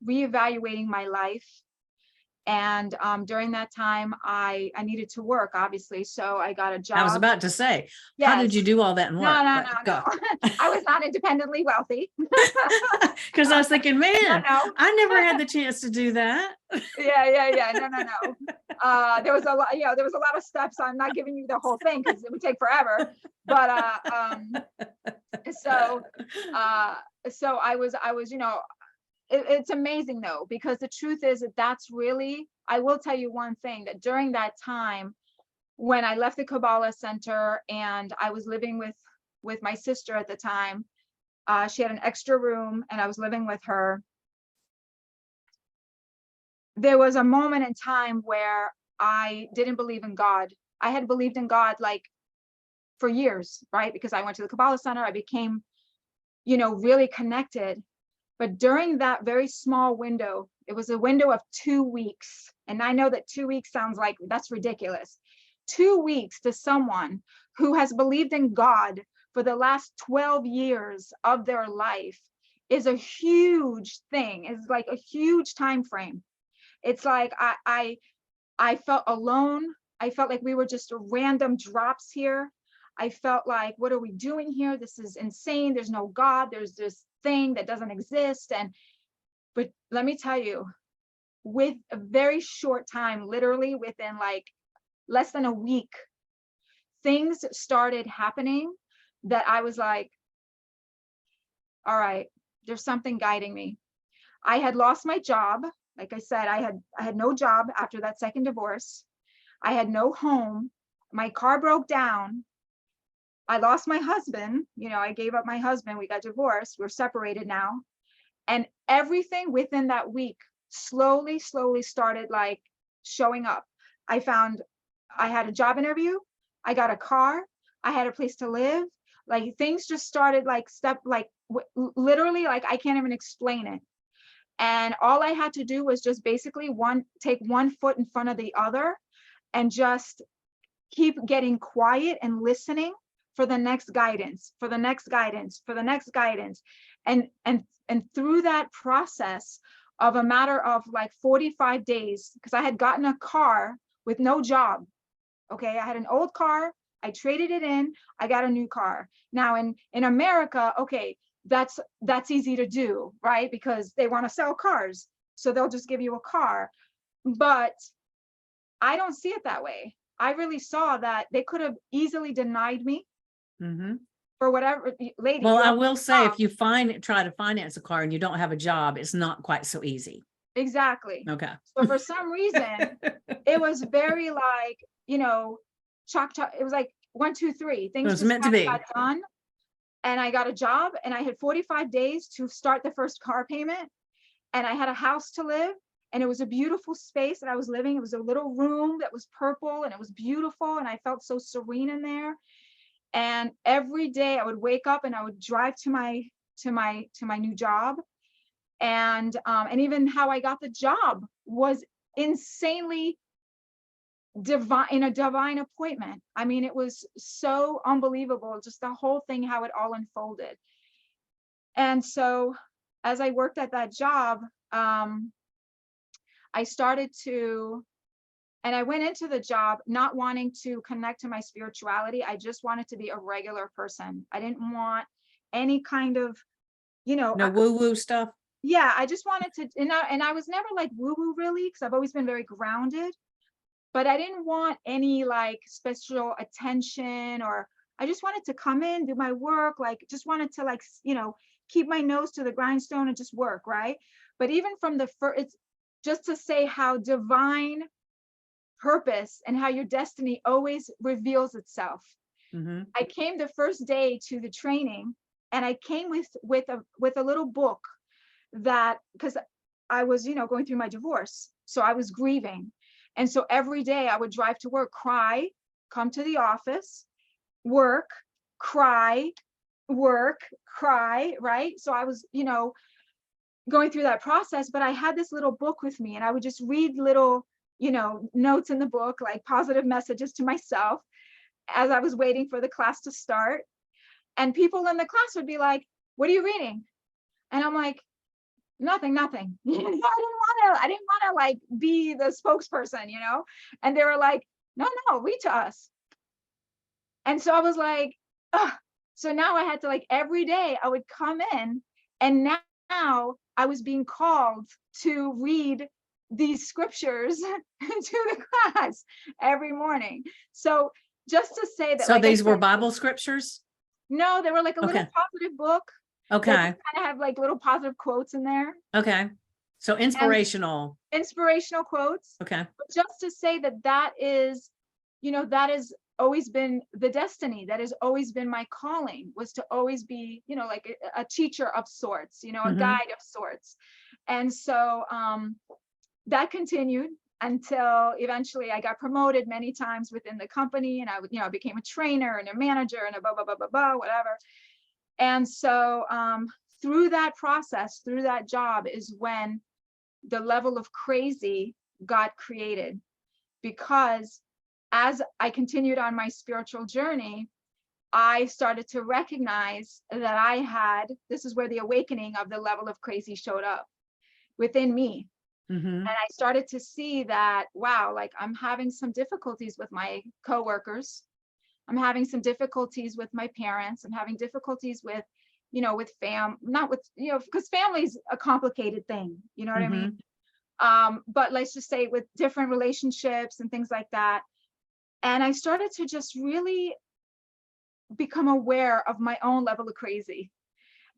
reevaluating my life. And during that time, I needed to work, obviously. So I got a job. I was about to say, Yes. How did you do all that in work? No. I was not independently wealthy. Because I was thinking, man, No. I never had the chance to do that. Yeah. No. There was a lot, there was a lot of steps. I'm not giving you the whole thing because it would take forever. But so I was, it's amazing though, because the truth is that's really, I will tell you one thing, that during that time when I left the Kabbalah Center and I was living with my sister at the time, she had an extra room and I was living with her. There was a moment in time where I didn't believe in God. I had believed in God like for years, right? Because I went to the Kabbalah Center, I became, really connected. But during that very small window, it was a window of 2 weeks. And I know that 2 weeks sounds like that's ridiculous. 2 weeks to someone who has believed in God for the last 12 years of their life is a huge thing. It's like a huge time frame. It's like I felt alone. I felt like we were just random drops here. I felt like, what are we doing here? This is insane. There's no God. There's this thing that doesn't exist. But let me tell you, with a very short time, literally within like less than a week, things started happening that I was like, all right, there's something guiding me. I had lost my job. Like I said, I had no job after that second divorce. I had no home. My car broke down. I lost my husband. I gave up my husband. We got divorced. We're separated now. And everything within that week slowly started like showing up. I had a job interview. I got a car. I had a place to live. Like things just started like literally, like I can't even explain it. And all I had to do was just basically take one foot in front of the other and just keep getting quiet and listening for the next guidance, for the next guidance, for the next guidance. And through that process of a matter of like 45 days, because I had gotten a car with no job. Okay, I had an old car, I traded it in, I got a new car. Now in America, okay, that's easy to do, right? Because they want to sell cars. So they'll just give you a car. But I don't see it that way. I really saw that they could have easily denied me Mhm. for whatever. Lady, Well, you I don't have will a say, job. if you try to finance a car and you don't have a job, it's not quite so easy. Exactly. Okay. So for some reason, it was very like, chalk, chalk. It was like 1, 2, 3. It Things was just meant to kind of be. got done. And I got a job and I had 45 days to start the first car payment. And I had a house to live. And it was a beautiful space that I was living. It was a little room that was purple and it was beautiful. And I felt so serene in there. And every day I would wake up and I would drive to my new job. And even how I got the job was insanely divine, in a divine appointment. I mean, it was so unbelievable, just the whole thing, how it all unfolded. And so as I worked at that job, I started to, and I went into the job not wanting to connect to my spirituality. I just wanted to be a regular person. I didn't want any kind of, No woo-woo stuff. yeah, I just wanted to, and I was never like woo-woo really, because I've always been very grounded, but I didn't want any like special attention, or I just wanted to come in, do my work, like just wanted to like, keep my nose to the grindstone and just work, right? But even from the first, it's just to say how divine purpose and how your destiny always reveals itself. Mhm. I came the first day to the training and I came with a little book that, because I was, going through my divorce. So I was grieving. And so every day I would drive to work, cry, come to the office, work, cry, work, cry, right? So I was, going through that process, but I had this little book with me and I would just read little, notes in the book, like positive messages to myself as I was waiting for the class to start. And people in the class would be like, "What are you reading?" And I'm like, nothing. I didn't want to like be the spokesperson, And they were like, no, read to us. And so I was like, ugh. So now I had to, like, every day I would come in, and now I was being called to read these scriptures to the class every morning. So just to say that, So like I these were said, Bible scriptures? no, they were like a little Okay. positive book that Okay. kind of have like little positive quotes in there. Okay. So inspirational. Inspirational quotes. Okay. But just to say that is, that has always been the destiny, that has always been my calling, was to always be, like a teacher of sorts, a Mhm. guide of sorts. And so that continued until eventually I got promoted many times within the company, and I became a trainer and a manager and a blah, blah, blah, blah, blah, whatever. And so through that process, through that job, is when the level of crazy got created. Because as I continued on my spiritual journey, I started to recognize that this is where the awakening of the level of crazy showed up within me. Mhm. And I started to see that, wow, like I'm having some difficulties with my coworkers. I'm having some difficulties with my parents. I'm having difficulties with, not with, because family's a complicated thing, you know what I mean? But let's just say with different relationships and things like that. And I started to just really become aware of my own level of crazy.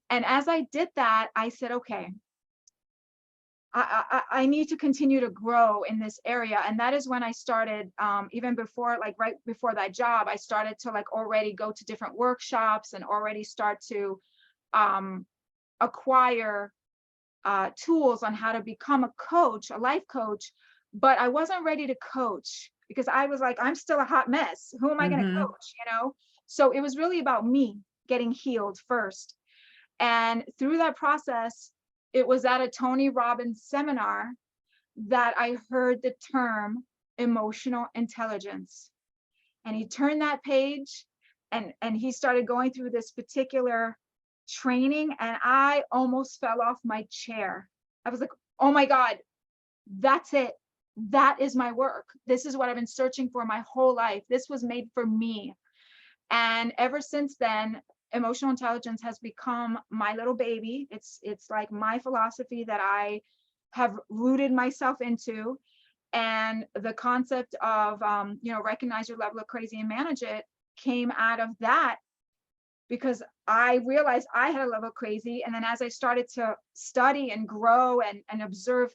And as I did that, I said, okay, I need to continue to grow in this area. And that is when I started, even before, like right before that job, I started to like already go to different workshops and already start to acquire tools on how to become a coach, a life coach. But I wasn't ready to coach because I was like, I'm still a hot mess. Who am I going to Mhm. coach? So it was really about me getting healed first. And through that process, it was at a Tony Robbins seminar that I heard the term emotional intelligence. And he turned that page and he started going through this particular training, and I almost fell off my chair. I was like, oh my God, that's it. That is my work. This is what I've been searching for my whole life. This was made for me. And ever since then, emotional intelligence has become my little baby. It's like my philosophy that I have rooted myself into. And the concept of, recognize your level of crazy and manage it came out of that, because I realized I had a level of crazy. And then as I started to study and grow and observe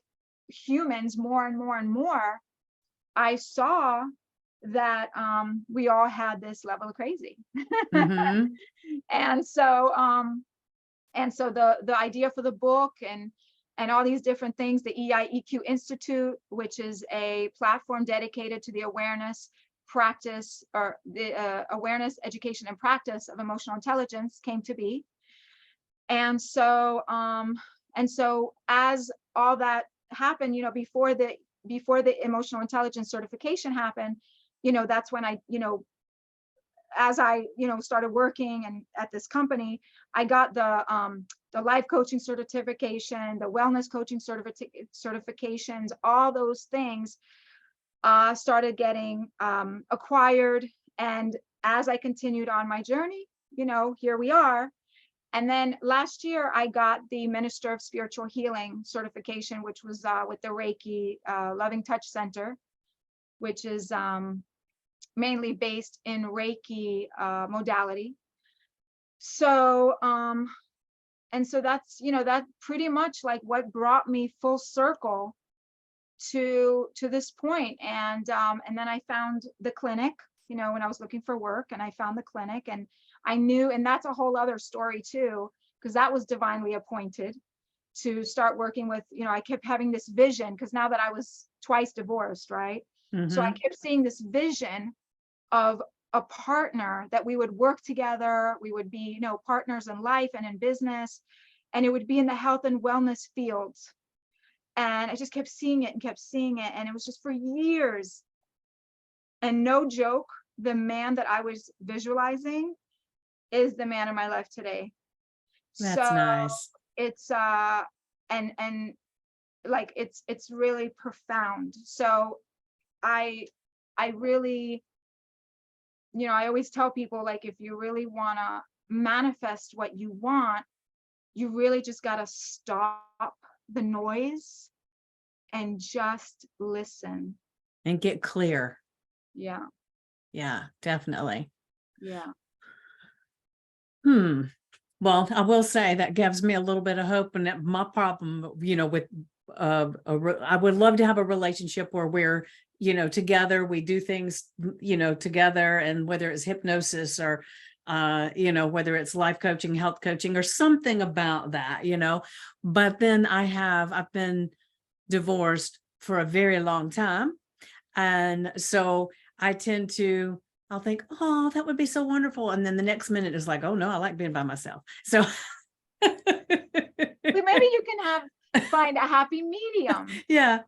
humans more and more and more, I saw that we all had this level of crazy. Mm-hmm. And so the idea for the book and all these different things, the EIEQ Institute, which is a platform dedicated to the awareness practice, or the awareness, education, and practice of emotional intelligence, came to be. And so as all that happened, before the emotional intelligence certification happened, that's when I, as I, started working and at this company, I got the life coaching certification, the wellness coaching certifications, all those things started getting acquired. And as I continued on my journey, here we are. And then last year I got the Minister of Spiritual Healing certification, which was with the Reiki Loving Touch Center, which is mainly based in Reiki modality. So and so that's that pretty much like what brought me full circle to this point. And then I found the clinic, when I was looking for work, and I found the clinic, and I knew, and that's a whole other story too, because that was divinely appointed to start working with, I kept having this vision, because now that I was twice divorced, right? So I kept seeing this vision of a partner that we would work together. We would be, partners in life and in business, and it would be in the health and wellness fields. And I just kept seeing it and kept seeing it. And it was just for years. And no joke, the man that I was visualizing is the man in my life today. That's so nice. It's and like it's really profound. So I really, I always tell people, like, if you really want to manifest what you want, you really just got to stop the noise and just listen And get clear. Yeah. Yeah, definitely. Yeah. Well, I will say that gives me a little bit of hope. And that my problem, with I would love to have a relationship where we're, together, we do things, together, and whether it's hypnosis or, whether it's life coaching, health coaching, or something about that, but then I've been divorced for a very long time. And so I tend to, I'll think, oh, that would be so wonderful. And then the next minute is like, oh no, I like being by myself. So But maybe you can find a happy medium. yeah,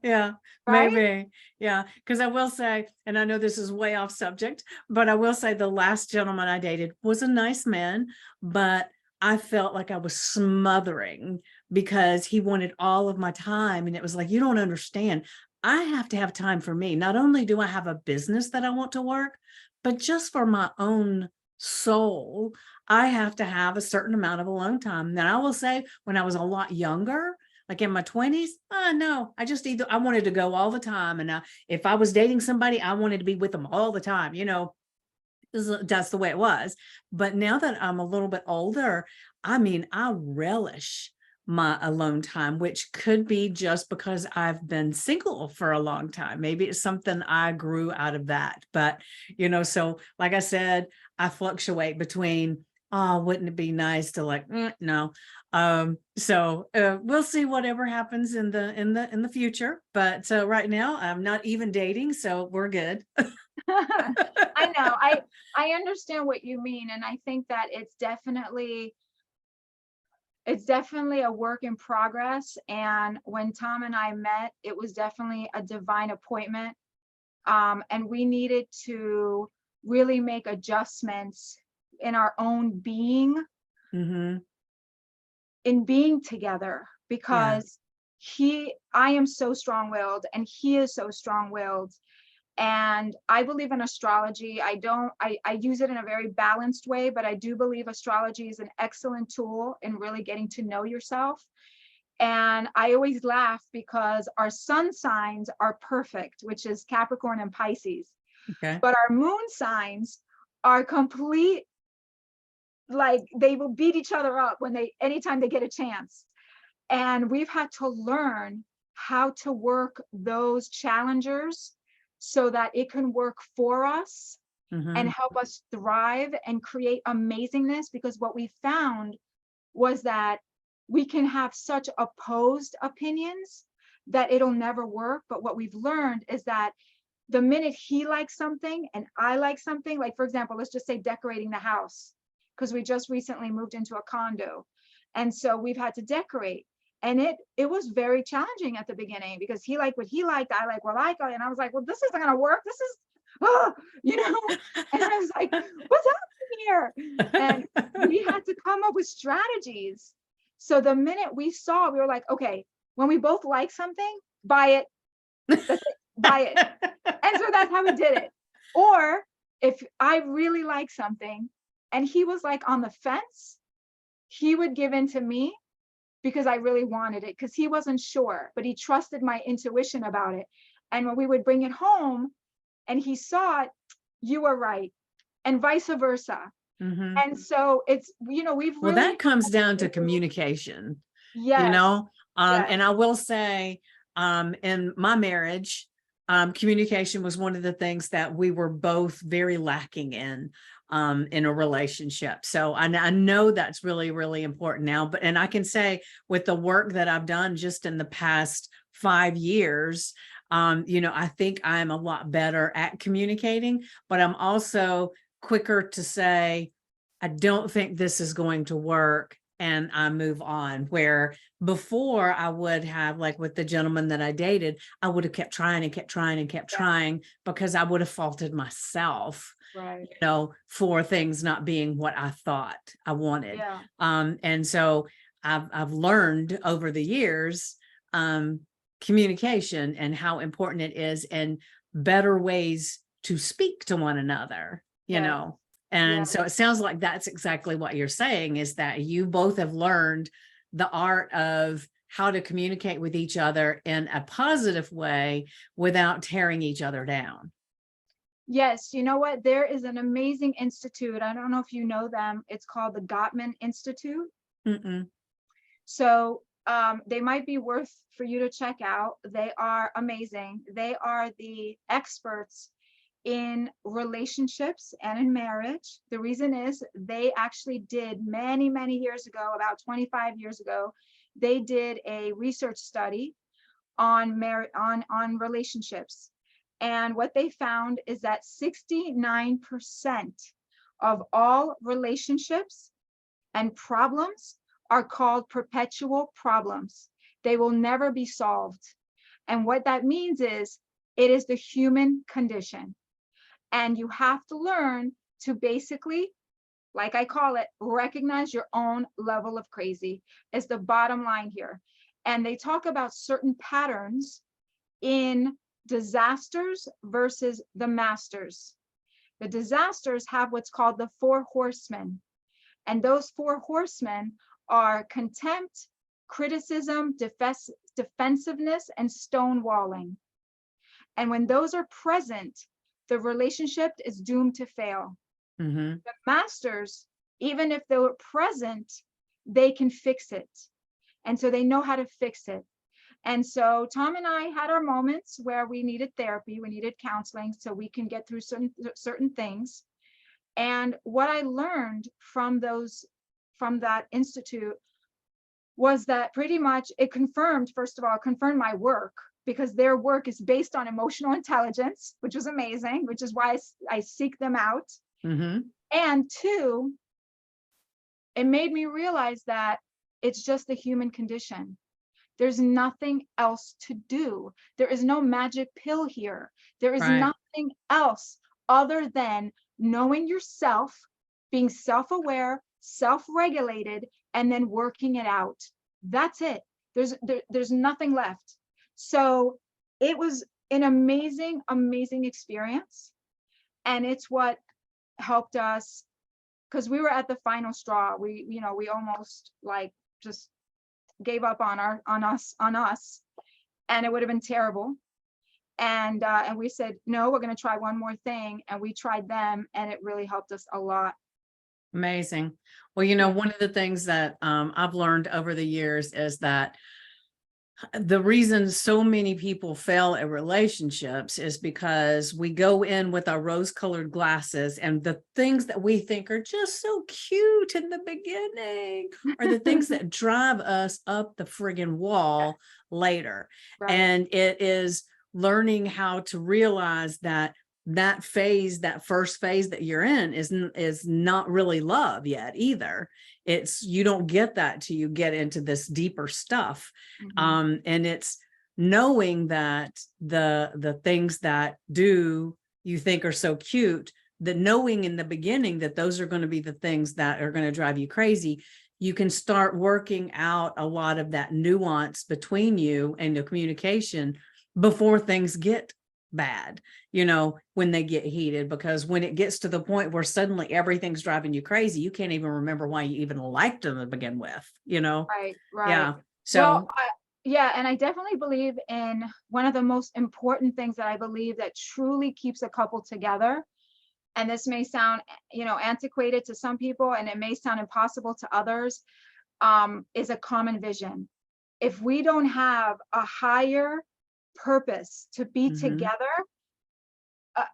right? maybe. Yeah. Because I will say, and I know this is way off subject, but I will say the last gentleman I dated was a nice man, but I felt like I was smothering because he wanted all of my time. And it was like, you don't understand. I have to have time for me. Not only do I have a business that I want to work, but just for my own soul, I have to have a certain amount of alone time. Then I will say, when I was a lot younger, like in my 20s, no, I wanted to go all the time. And if I was dating somebody, I wanted to be with them all the time, that's the way it was. But now that I'm a little bit older, I relish my alone time, which could be just because I've been single for a long time. Maybe it's something I grew out of that. But, so like I said, I fluctuate between, oh, wouldn't it be nice to no. So we'll see whatever happens in the future. But right now I'm not even dating, so we're good. I know. I understand what you mean. And I think that it's definitely a work in progress. And when Tom and I met, it was definitely a divine appointment. And we needed to really make adjustments in our own being, in being together, because I am so strong-willed and he is so strong-willed. And I believe in astrology. I use it in a very balanced way, but I do believe astrology is an excellent tool in really getting to know yourself. And I always laugh because our sun signs are perfect, which is Capricorn and Pisces. Okay. But our moon signs are complete, like they will beat each other up anytime they get a chance. And we've had to learn how to work those challengers so that it can work for us and help us thrive and create amazingness. Because what we found was that we can have such opposed opinions that it'll never work. But what we've learned is that the minute he likes something and I like something, like for example, let's just say decorating the house, because we just recently moved into a condo. And so we've had to decorate. And it was very challenging at the beginning because he liked what he liked, I like what I like. And I was like, well, this isn't gonna work. This is, you know, and I was like, what's happening here? And we had to come up with strategies. So the minute we saw, we were like, okay, when we both like something, buy it. That's it, buy it. And so that's how we did it. Or if I really like something and he was like on the fence, he would give in to me because I really wanted it, because he wasn't sure, but he trusted my intuition about it. And when we would bring it home and he saw it, you were right, and vice versa. And so it's, we've Well, really, that comes down to communication, yes, yes, and I will say, in my marriage, communication was one of the things that we were both very lacking in a relationship. So I know that's really, really important now, and I can say with the work that I've done just in the past 5 years, I think I'm a lot better at communicating, but I'm also quicker to say, I don't think this is going to work, and I move on. Where before I would have, like with the gentleman that I dated, I would have kept trying and kept trying and kept trying because I would have faulted myself, right, for things not being what I thought I wanted. yeah, And so I've learned over the years, communication and how important it is, and better ways to speak to one another, yes, And yes, so it sounds like that's exactly what you're saying, is that you both have learned the art of how to communicate with each other in a positive way without tearing each other down. yes. You know what? There is an amazing institute. I don't know if you know them. It's called the Gottman Institute. Mm-mm. So they might be worth for you to check out. They are amazing. They are the experts in relationships and in marriage. The reason is they actually did many, many years ago, about 25 years ago, they did a research study on on relationships. And what they found is that 69% of all relationships and problems are called perpetual problems. They will never be solved. And what that means is it is the human condition. And you have to learn to basically, like I call it, recognize your own level of crazy is the bottom line here. And they talk about certain patterns in disasters versus the masters. The disasters have what's called the 4 horsemen. And those 4 horsemen are contempt, criticism, defensiveness, and stonewalling. And when those are present, the relationship is doomed to fail. Mm-hmm. The masters, even if they were present, they can fix it. And so they know how to fix it. And so Tom and I had our moments where we needed therapy, we needed counseling so we can get through certain things. And what I learned from that institute was that pretty much it confirmed, first of all, confirmed my work, because their work is based on emotional intelligence, which was amazing, which is why I seek them out. Mm-hmm. And 2, it made me realize that it's just the human condition. There's nothing else to do. There is no magic pill here. There is nothing else other than knowing yourself, being self-aware, self-regulated, and then working it out. That's it. There's nothing left. So it was an amazing, amazing experience. And it's what helped us, because we were at the final straw. We almost like just gave up on us, and it would have been terrible. And we said, no, we're going to try one more thing. And we tried them, and it really helped us a lot. Amazing. Well, you know, one of the things that I've learned over the years is that the reason so many people fail at relationships is because we go in with our rose-colored glasses, and the things that we think are just so cute in the beginning are the things that drive us up the friggin' wall later. Right. And it is learning how to realize that phase, that first phase that you're in is not really love yet either. It's, you don't get that till you get into this deeper stuff. Mhm. And it's knowing that the things that you think are so cute, that knowing in the beginning that those are going to be the things that are going to drive you crazy, you can start working out a lot of that nuance between you and the communication before things get bad, you know, when they get heated. Because when it gets to the point where suddenly everything's driving you crazy, you can't even remember why you even liked them to begin with, you know? Right. Yeah. So Well, yeah, and I definitely believe in one of the most important things that I believe that truly keeps a couple together. And this may sound, antiquated to some people, and it may sound impossible to others, is a common vision. If we don't have a higher purpose to be together,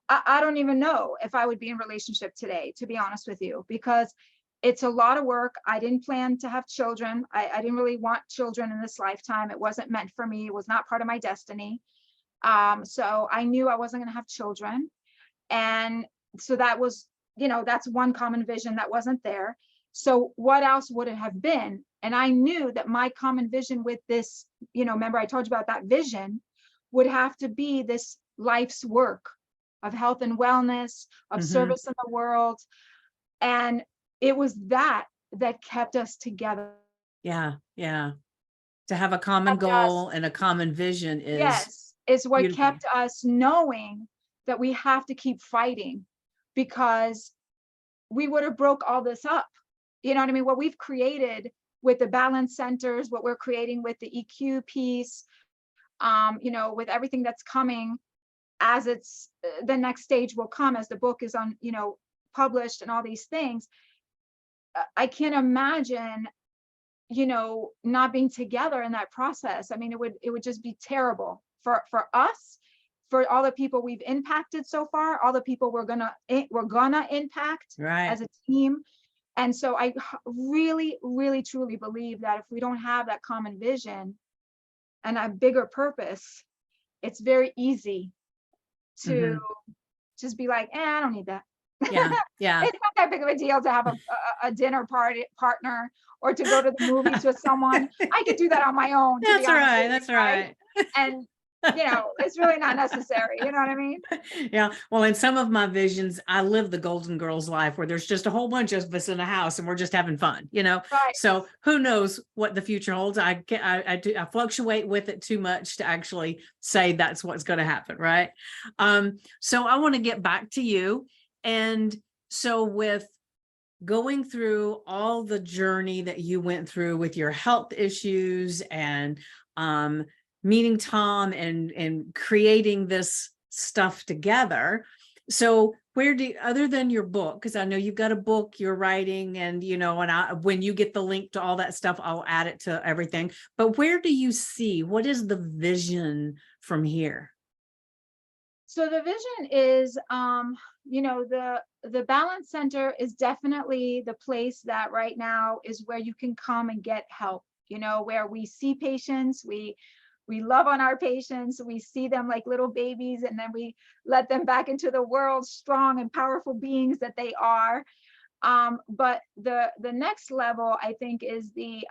I don't even know if I would be in relationship today, to be honest with you, because it's a lot of work. I didn't plan to have children. I didn't really want children in this lifetime. It wasn't meant for me. It was not part of my destiny. So I knew I wasn't going to have children. And so that was, that's one common vision that wasn't there. So what else would it have been? And I knew that my common vision with this, remember I told you about that vision, would have to be this life's work of health and wellness, of service in the world. And it was that kept us together. yeah. To have a common goal and a common vision is what beautiful. Kept us knowing that we have to keep fighting, because we would have broke all this up. You know what I mean? What we've created with the balance centers, what we're creating with the EQ piece, with everything that's coming, as it's the next stage will come as the book is on, published and all these things. I can't imagine, not being together in that process. I mean, it would just be terrible for us, for all the people we've impacted so far, all the people we're gonna impact as a team. And so I really, really, truly believe that if we don't have that common vision and a bigger purpose, it's very easy to just be like, I don't need that. Yeah. It's not that big of a deal to have a dinner partner, or to go to the movies with someone. I could do that on my own. That's right. That's right. And it's really not necessary. You know what I mean? Yeah. Well, in some of my visions, I live the Golden Girls life where there's just a whole bunch of us in a house and we're just having fun, Right. So who knows what the future holds? I fluctuate with it too much to actually say that's what's going to happen. Right. So I want to get back to you. And so with going through all the journey that you went through with your health issues and, meeting Tom and creating this stuff together. So where other than your book, because I know you've got a book you're writing, and when you get the link to all that stuff, I'll add it to everything. But where do you see, what is the vision from here? So the vision is, the Balance Center is definitely the place that right now is where you can come and get help, where we see patients, we love on our patients, we see them like little babies, and then we let them back into the world strong and powerful beings that they are. But the next level, I think, is the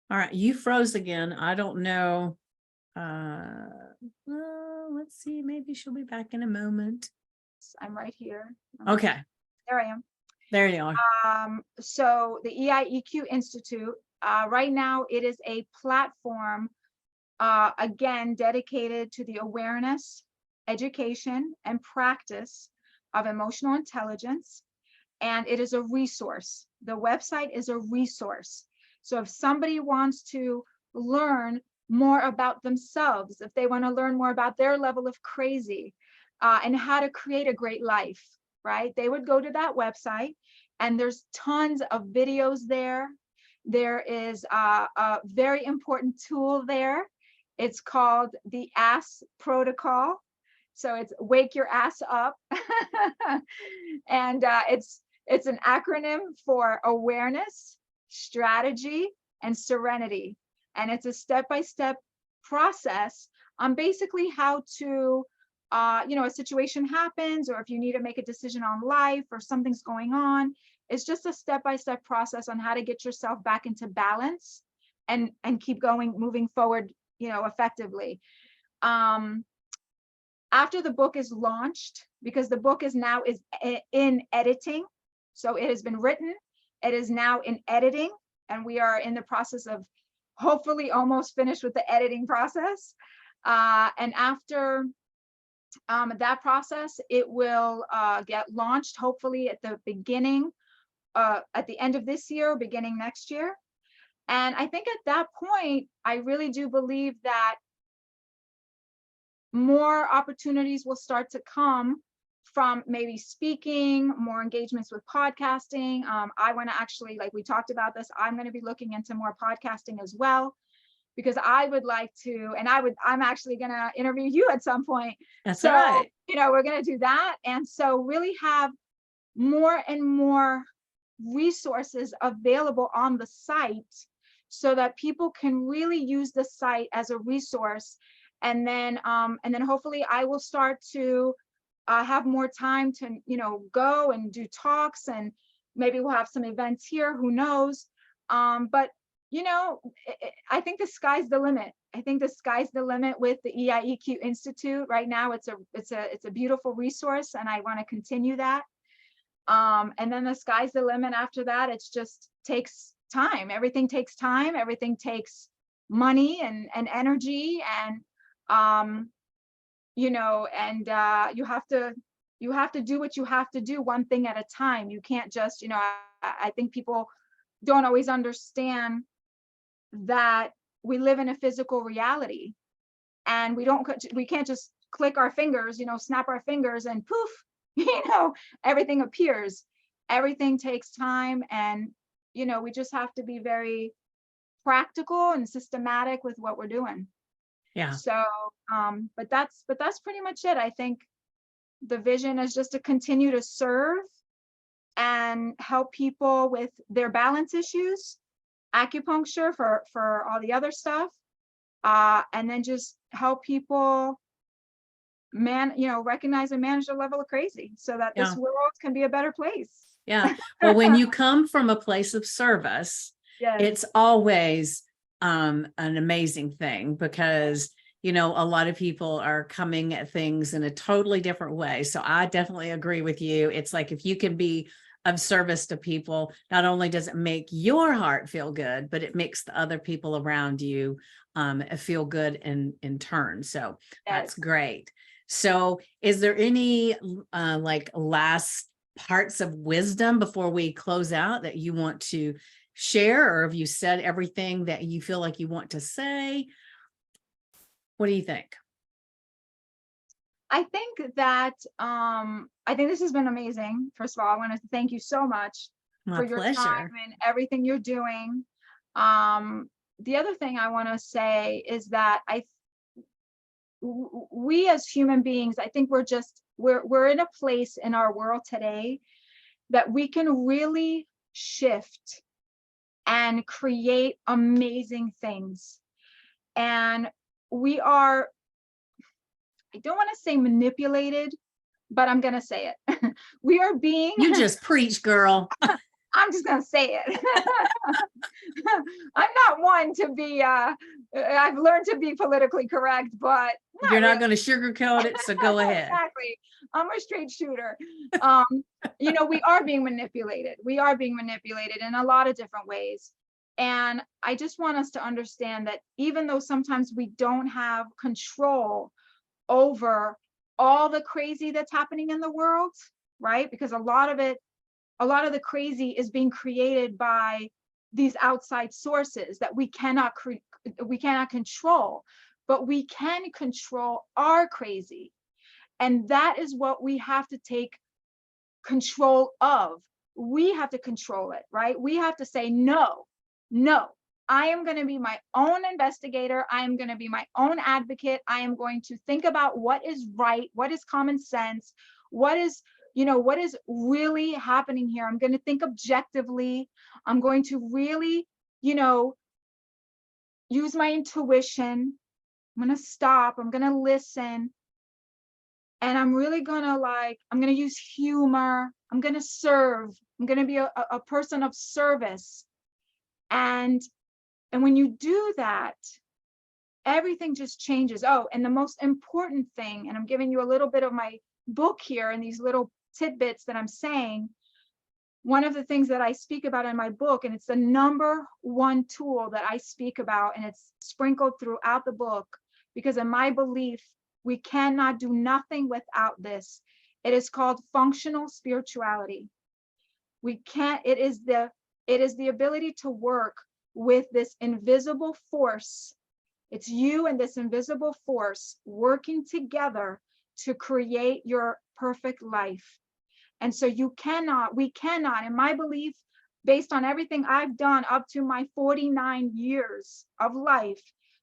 All right, you froze again. I don't know. Let's see, maybe she'll be back in a moment. I'm right here. Okay. There I am. There you are. So the EIEQ Institute, right now it is a platform, again, dedicated to the awareness, education, and practice of emotional intelligence, and it is a resource. The website is a resource. So if somebody wants to learn more about themselves, if they want to learn more about their level of crazy, and how to create a great life, right? They would go to that website, and there's tons of videos there. There is a very important tool there. It's called the ASS protocol. So it's wake your ass up. And it's an acronym for awareness, strategy, and serenity. And it's a step-by-step process on basically how to, a situation happens, or if you need to make a decision on life or something's going on, it's just a step-by-step process on how to get yourself back into balance and keep going, moving forward, effectively. After the book is launched, because the book is in editing, so it has been written, it is now in editing, and we are in the process of hopefully almost finished with the editing process. And after that process, it will get launched hopefully at the beginning, at the end of this year, beginning next year. And I think at that point, I really do believe that more opportunities will start to come from maybe speaking, more engagements with podcasting. I want to actually, like we talked about this, I'm going to be looking into more podcasting as well, because I would like to, and I'm actually going to interview you at some point. That's so, right. We're going to do that. And so really have more and more resources available on the site so that people can really use the site as a resource. And then hopefully I will start to have more time to, go and do talks, and maybe we'll have some events here, who knows? But I think the sky's the limit. I think the sky's the limit with the EIEQ Institute right now. It's a beautiful resource, and I want to continue that. And then the sky's the limit after that. It's just takes time. Everything takes time. Everything takes money and energy, and you have to do what you have to do, one thing at a time. You can't just, I think people don't always understand that we live in a physical reality, and we can't just click our fingers, snap our fingers and poof, everything appears. Everything takes time, and we just have to be very practical and systematic with what we're doing. Yeah. So but that's pretty much it. I think the vision is just to continue to serve and help people with their balance issues, acupuncture for all the other stuff, and then just help people recognize and manage their level of crazy, so that this world can be a better place. Yeah. Well, when you come from a place of service, Yes. it's always an amazing thing, because a lot of people are coming at things in a totally different way. So I definitely agree with you. It's like, if you can be of service to people, not only does it make your heart feel good, but it makes the other people around you feel good in turn. So that's great. So is there any last parts of wisdom before we close out that you want to share, or have you said everything that you feel like you want to say? What do you think? I think that I think this has been amazing. First of all, I want to thank you so much for your time and everything you're doing. The other thing I want to say is that we as human beings, I think we're in a place in our world today that we can really shift and create amazing things. And we are, I don't want to say manipulated, but I'm going to say it. We are being. You just preach, girl. I'm just going to say it. I'm not one to be, I've learned to be politically correct, but you're not going to sugarcoat it. So go ahead. Exactly. I'm a straight shooter. We are being manipulated. We are being manipulated in a lot of different ways. And I just want us to understand that even though sometimes we don't have control over all the crazy that's happening in the world, right? Because a lot of the crazy is being created by these outside sources that we cannot control, but we can control our crazy. And that is what we have to take control of. We have to control it, right? We have to say, no, I am going to be my own investigator. I am going to be my own advocate. I am going to think about what is right, what is common sense, what is really happening here. I'm going to think objectively. I'm going to really, use my intuition. I'm going to stop. I'm going to listen. And I'm really going to I'm going to use humor. I'm going to serve. I'm going to be a person of service. And when you do that, everything just changes. Oh, and the most important thing, and I'm giving you a little bit of my book here and these little tidbits that I'm saying. One of the things that I speak about in my book, and it's the number one tool that I speak about, and it's sprinkled throughout the book, because in my belief, we cannot do nothing without this. It is called functional spirituality. We can't, it is the ability to work with this invisible force. It's you and this invisible force working together to create your perfect life. And so we cannot, in my belief, based on everything I've done up to my 49 years of life,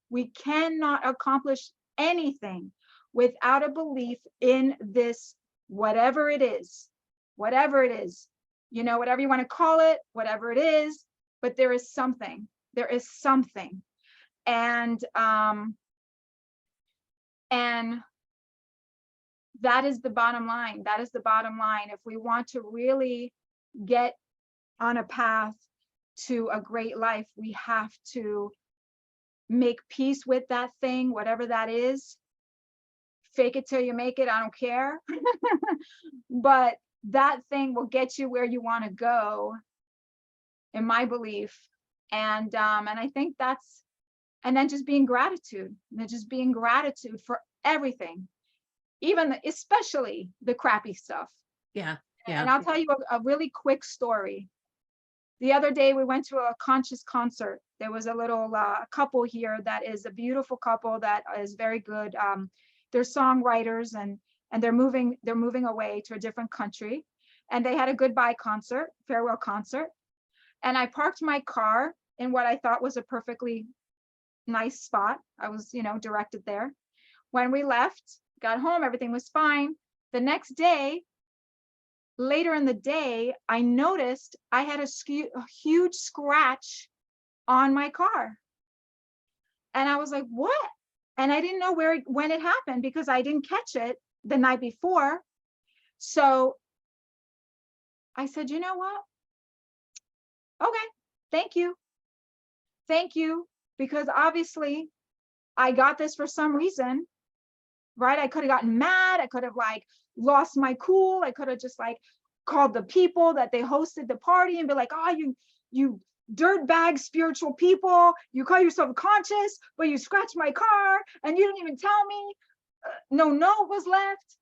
we cannot accomplish anything without a belief in this, whatever it is, whatever you want to call it, whatever it is, but there is something. And that is the bottom line. If we want to really get on a path to a great life, we have to make peace with that thing, whatever that is. Fake it till you make it. I don't care. But that thing will get you where you want to go, in my belief. And I think and then just being gratitude, for everything, especially the crappy stuff. Yeah. And I'll tell you a really quick story. The other day we went to a conscious concert. There was a little couple here that is a beautiful couple that is very good. They're songwriters, and they're moving away to a different country. And they had a goodbye concert, farewell concert. And I parked my car in what I thought was a perfectly nice spot. I was, directed there. When we left, got home, everything was fine. The next day, later in the day, I noticed I had a huge scratch on my car. And I was like, what? And I didn't know when it happened, because I didn't catch it the night before. So I said, you know what? Okay, thank you. Because obviously I got this for some reason, right? I could have gotten mad. I could have lost my cool. I could have just called the people that they hosted the party and be like, oh, you dirtbag spiritual people, you call yourself conscious, but you scratched my car and you didn't even tell me. No note was left.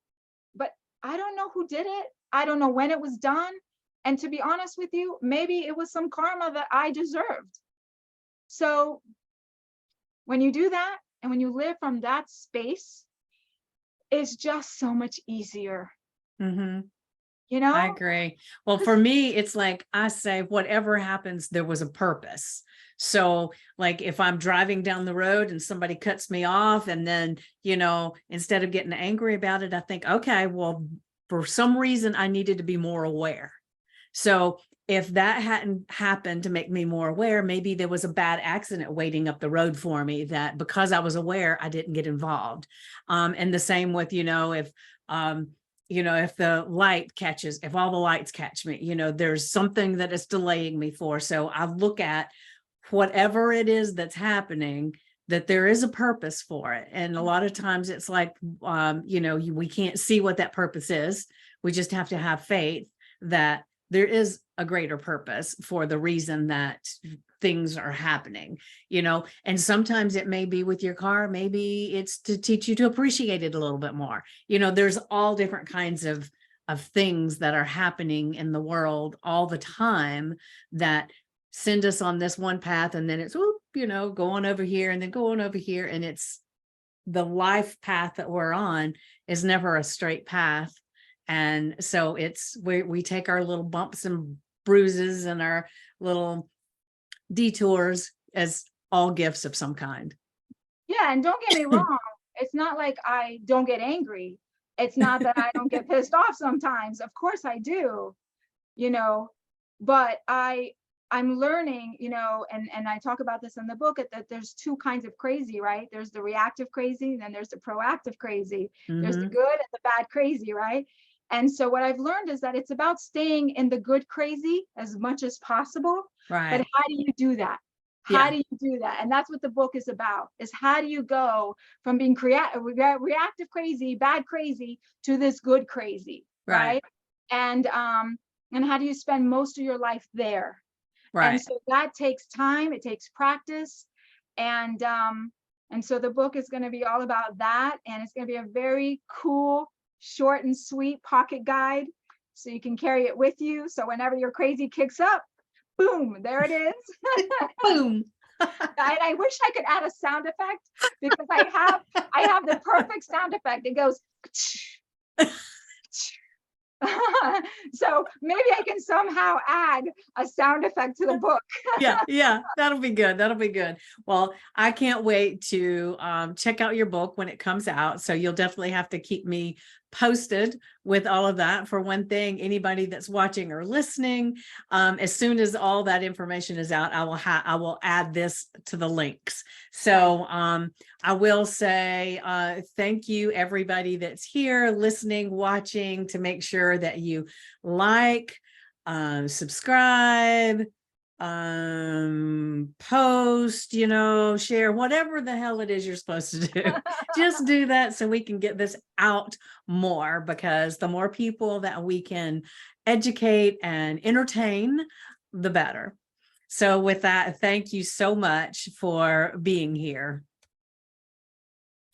But I don't know who did it. I don't know when it was done. And to be honest with you, maybe it was some karma that I deserved. So when you do that, and when you live from that space, it's just so much easier. Mm-hmm. I agree. Well, for me, it's like I say, whatever happens, there was a purpose. So if I'm driving down the road and somebody cuts me off, and then, instead of getting angry about it, I think, okay, well, for some reason I needed to be more aware. So if that hadn't happened to make me more aware, maybe there was a bad accident waiting up the road for me that, because I was aware, I didn't get involved. And the same with, if the light catches, if all the lights catch me, there's something that is delaying me for. So I look at whatever it is that's happening, that there is a purpose for it. And a lot of times it's we can't see what that purpose is. We just have to have faith that there is a greater purpose for the reason that things are happening, and sometimes it may be with your car, maybe it's to teach you to appreciate it a little bit more. There's all different kinds of of things that are happening in the world all the time that send us on this one path, and then it's, whoop, going over here and then going over here. And it's the life path that we're on is never a straight path. And so we take our little bumps and bruises and our little detours as all gifts of some kind. Yeah, and don't get me wrong, it's not like I don't get angry. It's not that I don't get pissed off sometimes. Of course I do, but I'm learning, and I talk about this in the book, that there's two kinds of crazy, right? There's the reactive crazy, and then there's the proactive crazy. There's the good and the bad crazy, right? And so what I've learned is that it's about staying in the good crazy as much as possible. Right. But how do you do that? How do you do that? And that's what the book is about, is how do you go from being reactive crazy, bad crazy, to this good crazy, right? And how do you spend most of your life there? Right. And so that takes time, it takes practice. And so the book is going to be all about that. And it's going to be a very cool, short and sweet pocket guide. So you can carry it with you. So whenever your crazy kicks up, boom, there it is. Boom. I wish I could add a sound effect, because I have the perfect sound effect. It goes so maybe I can somehow add a sound effect to the book. Yeah, that'll be good. Well, I can't wait to check out your book when it comes out. So you'll definitely have to keep me posted with all of that. For one thing, anybody that's watching or listening, as soon as all that information is out, I will add this to the links. So I will say thank you, everybody that's here listening, watching, to make sure that you like, subscribe, post, share, whatever the hell it is you're supposed to do. Just do that so we can get this out more, because the more people that we can educate and entertain, the better. So with that, thank you so much for being here.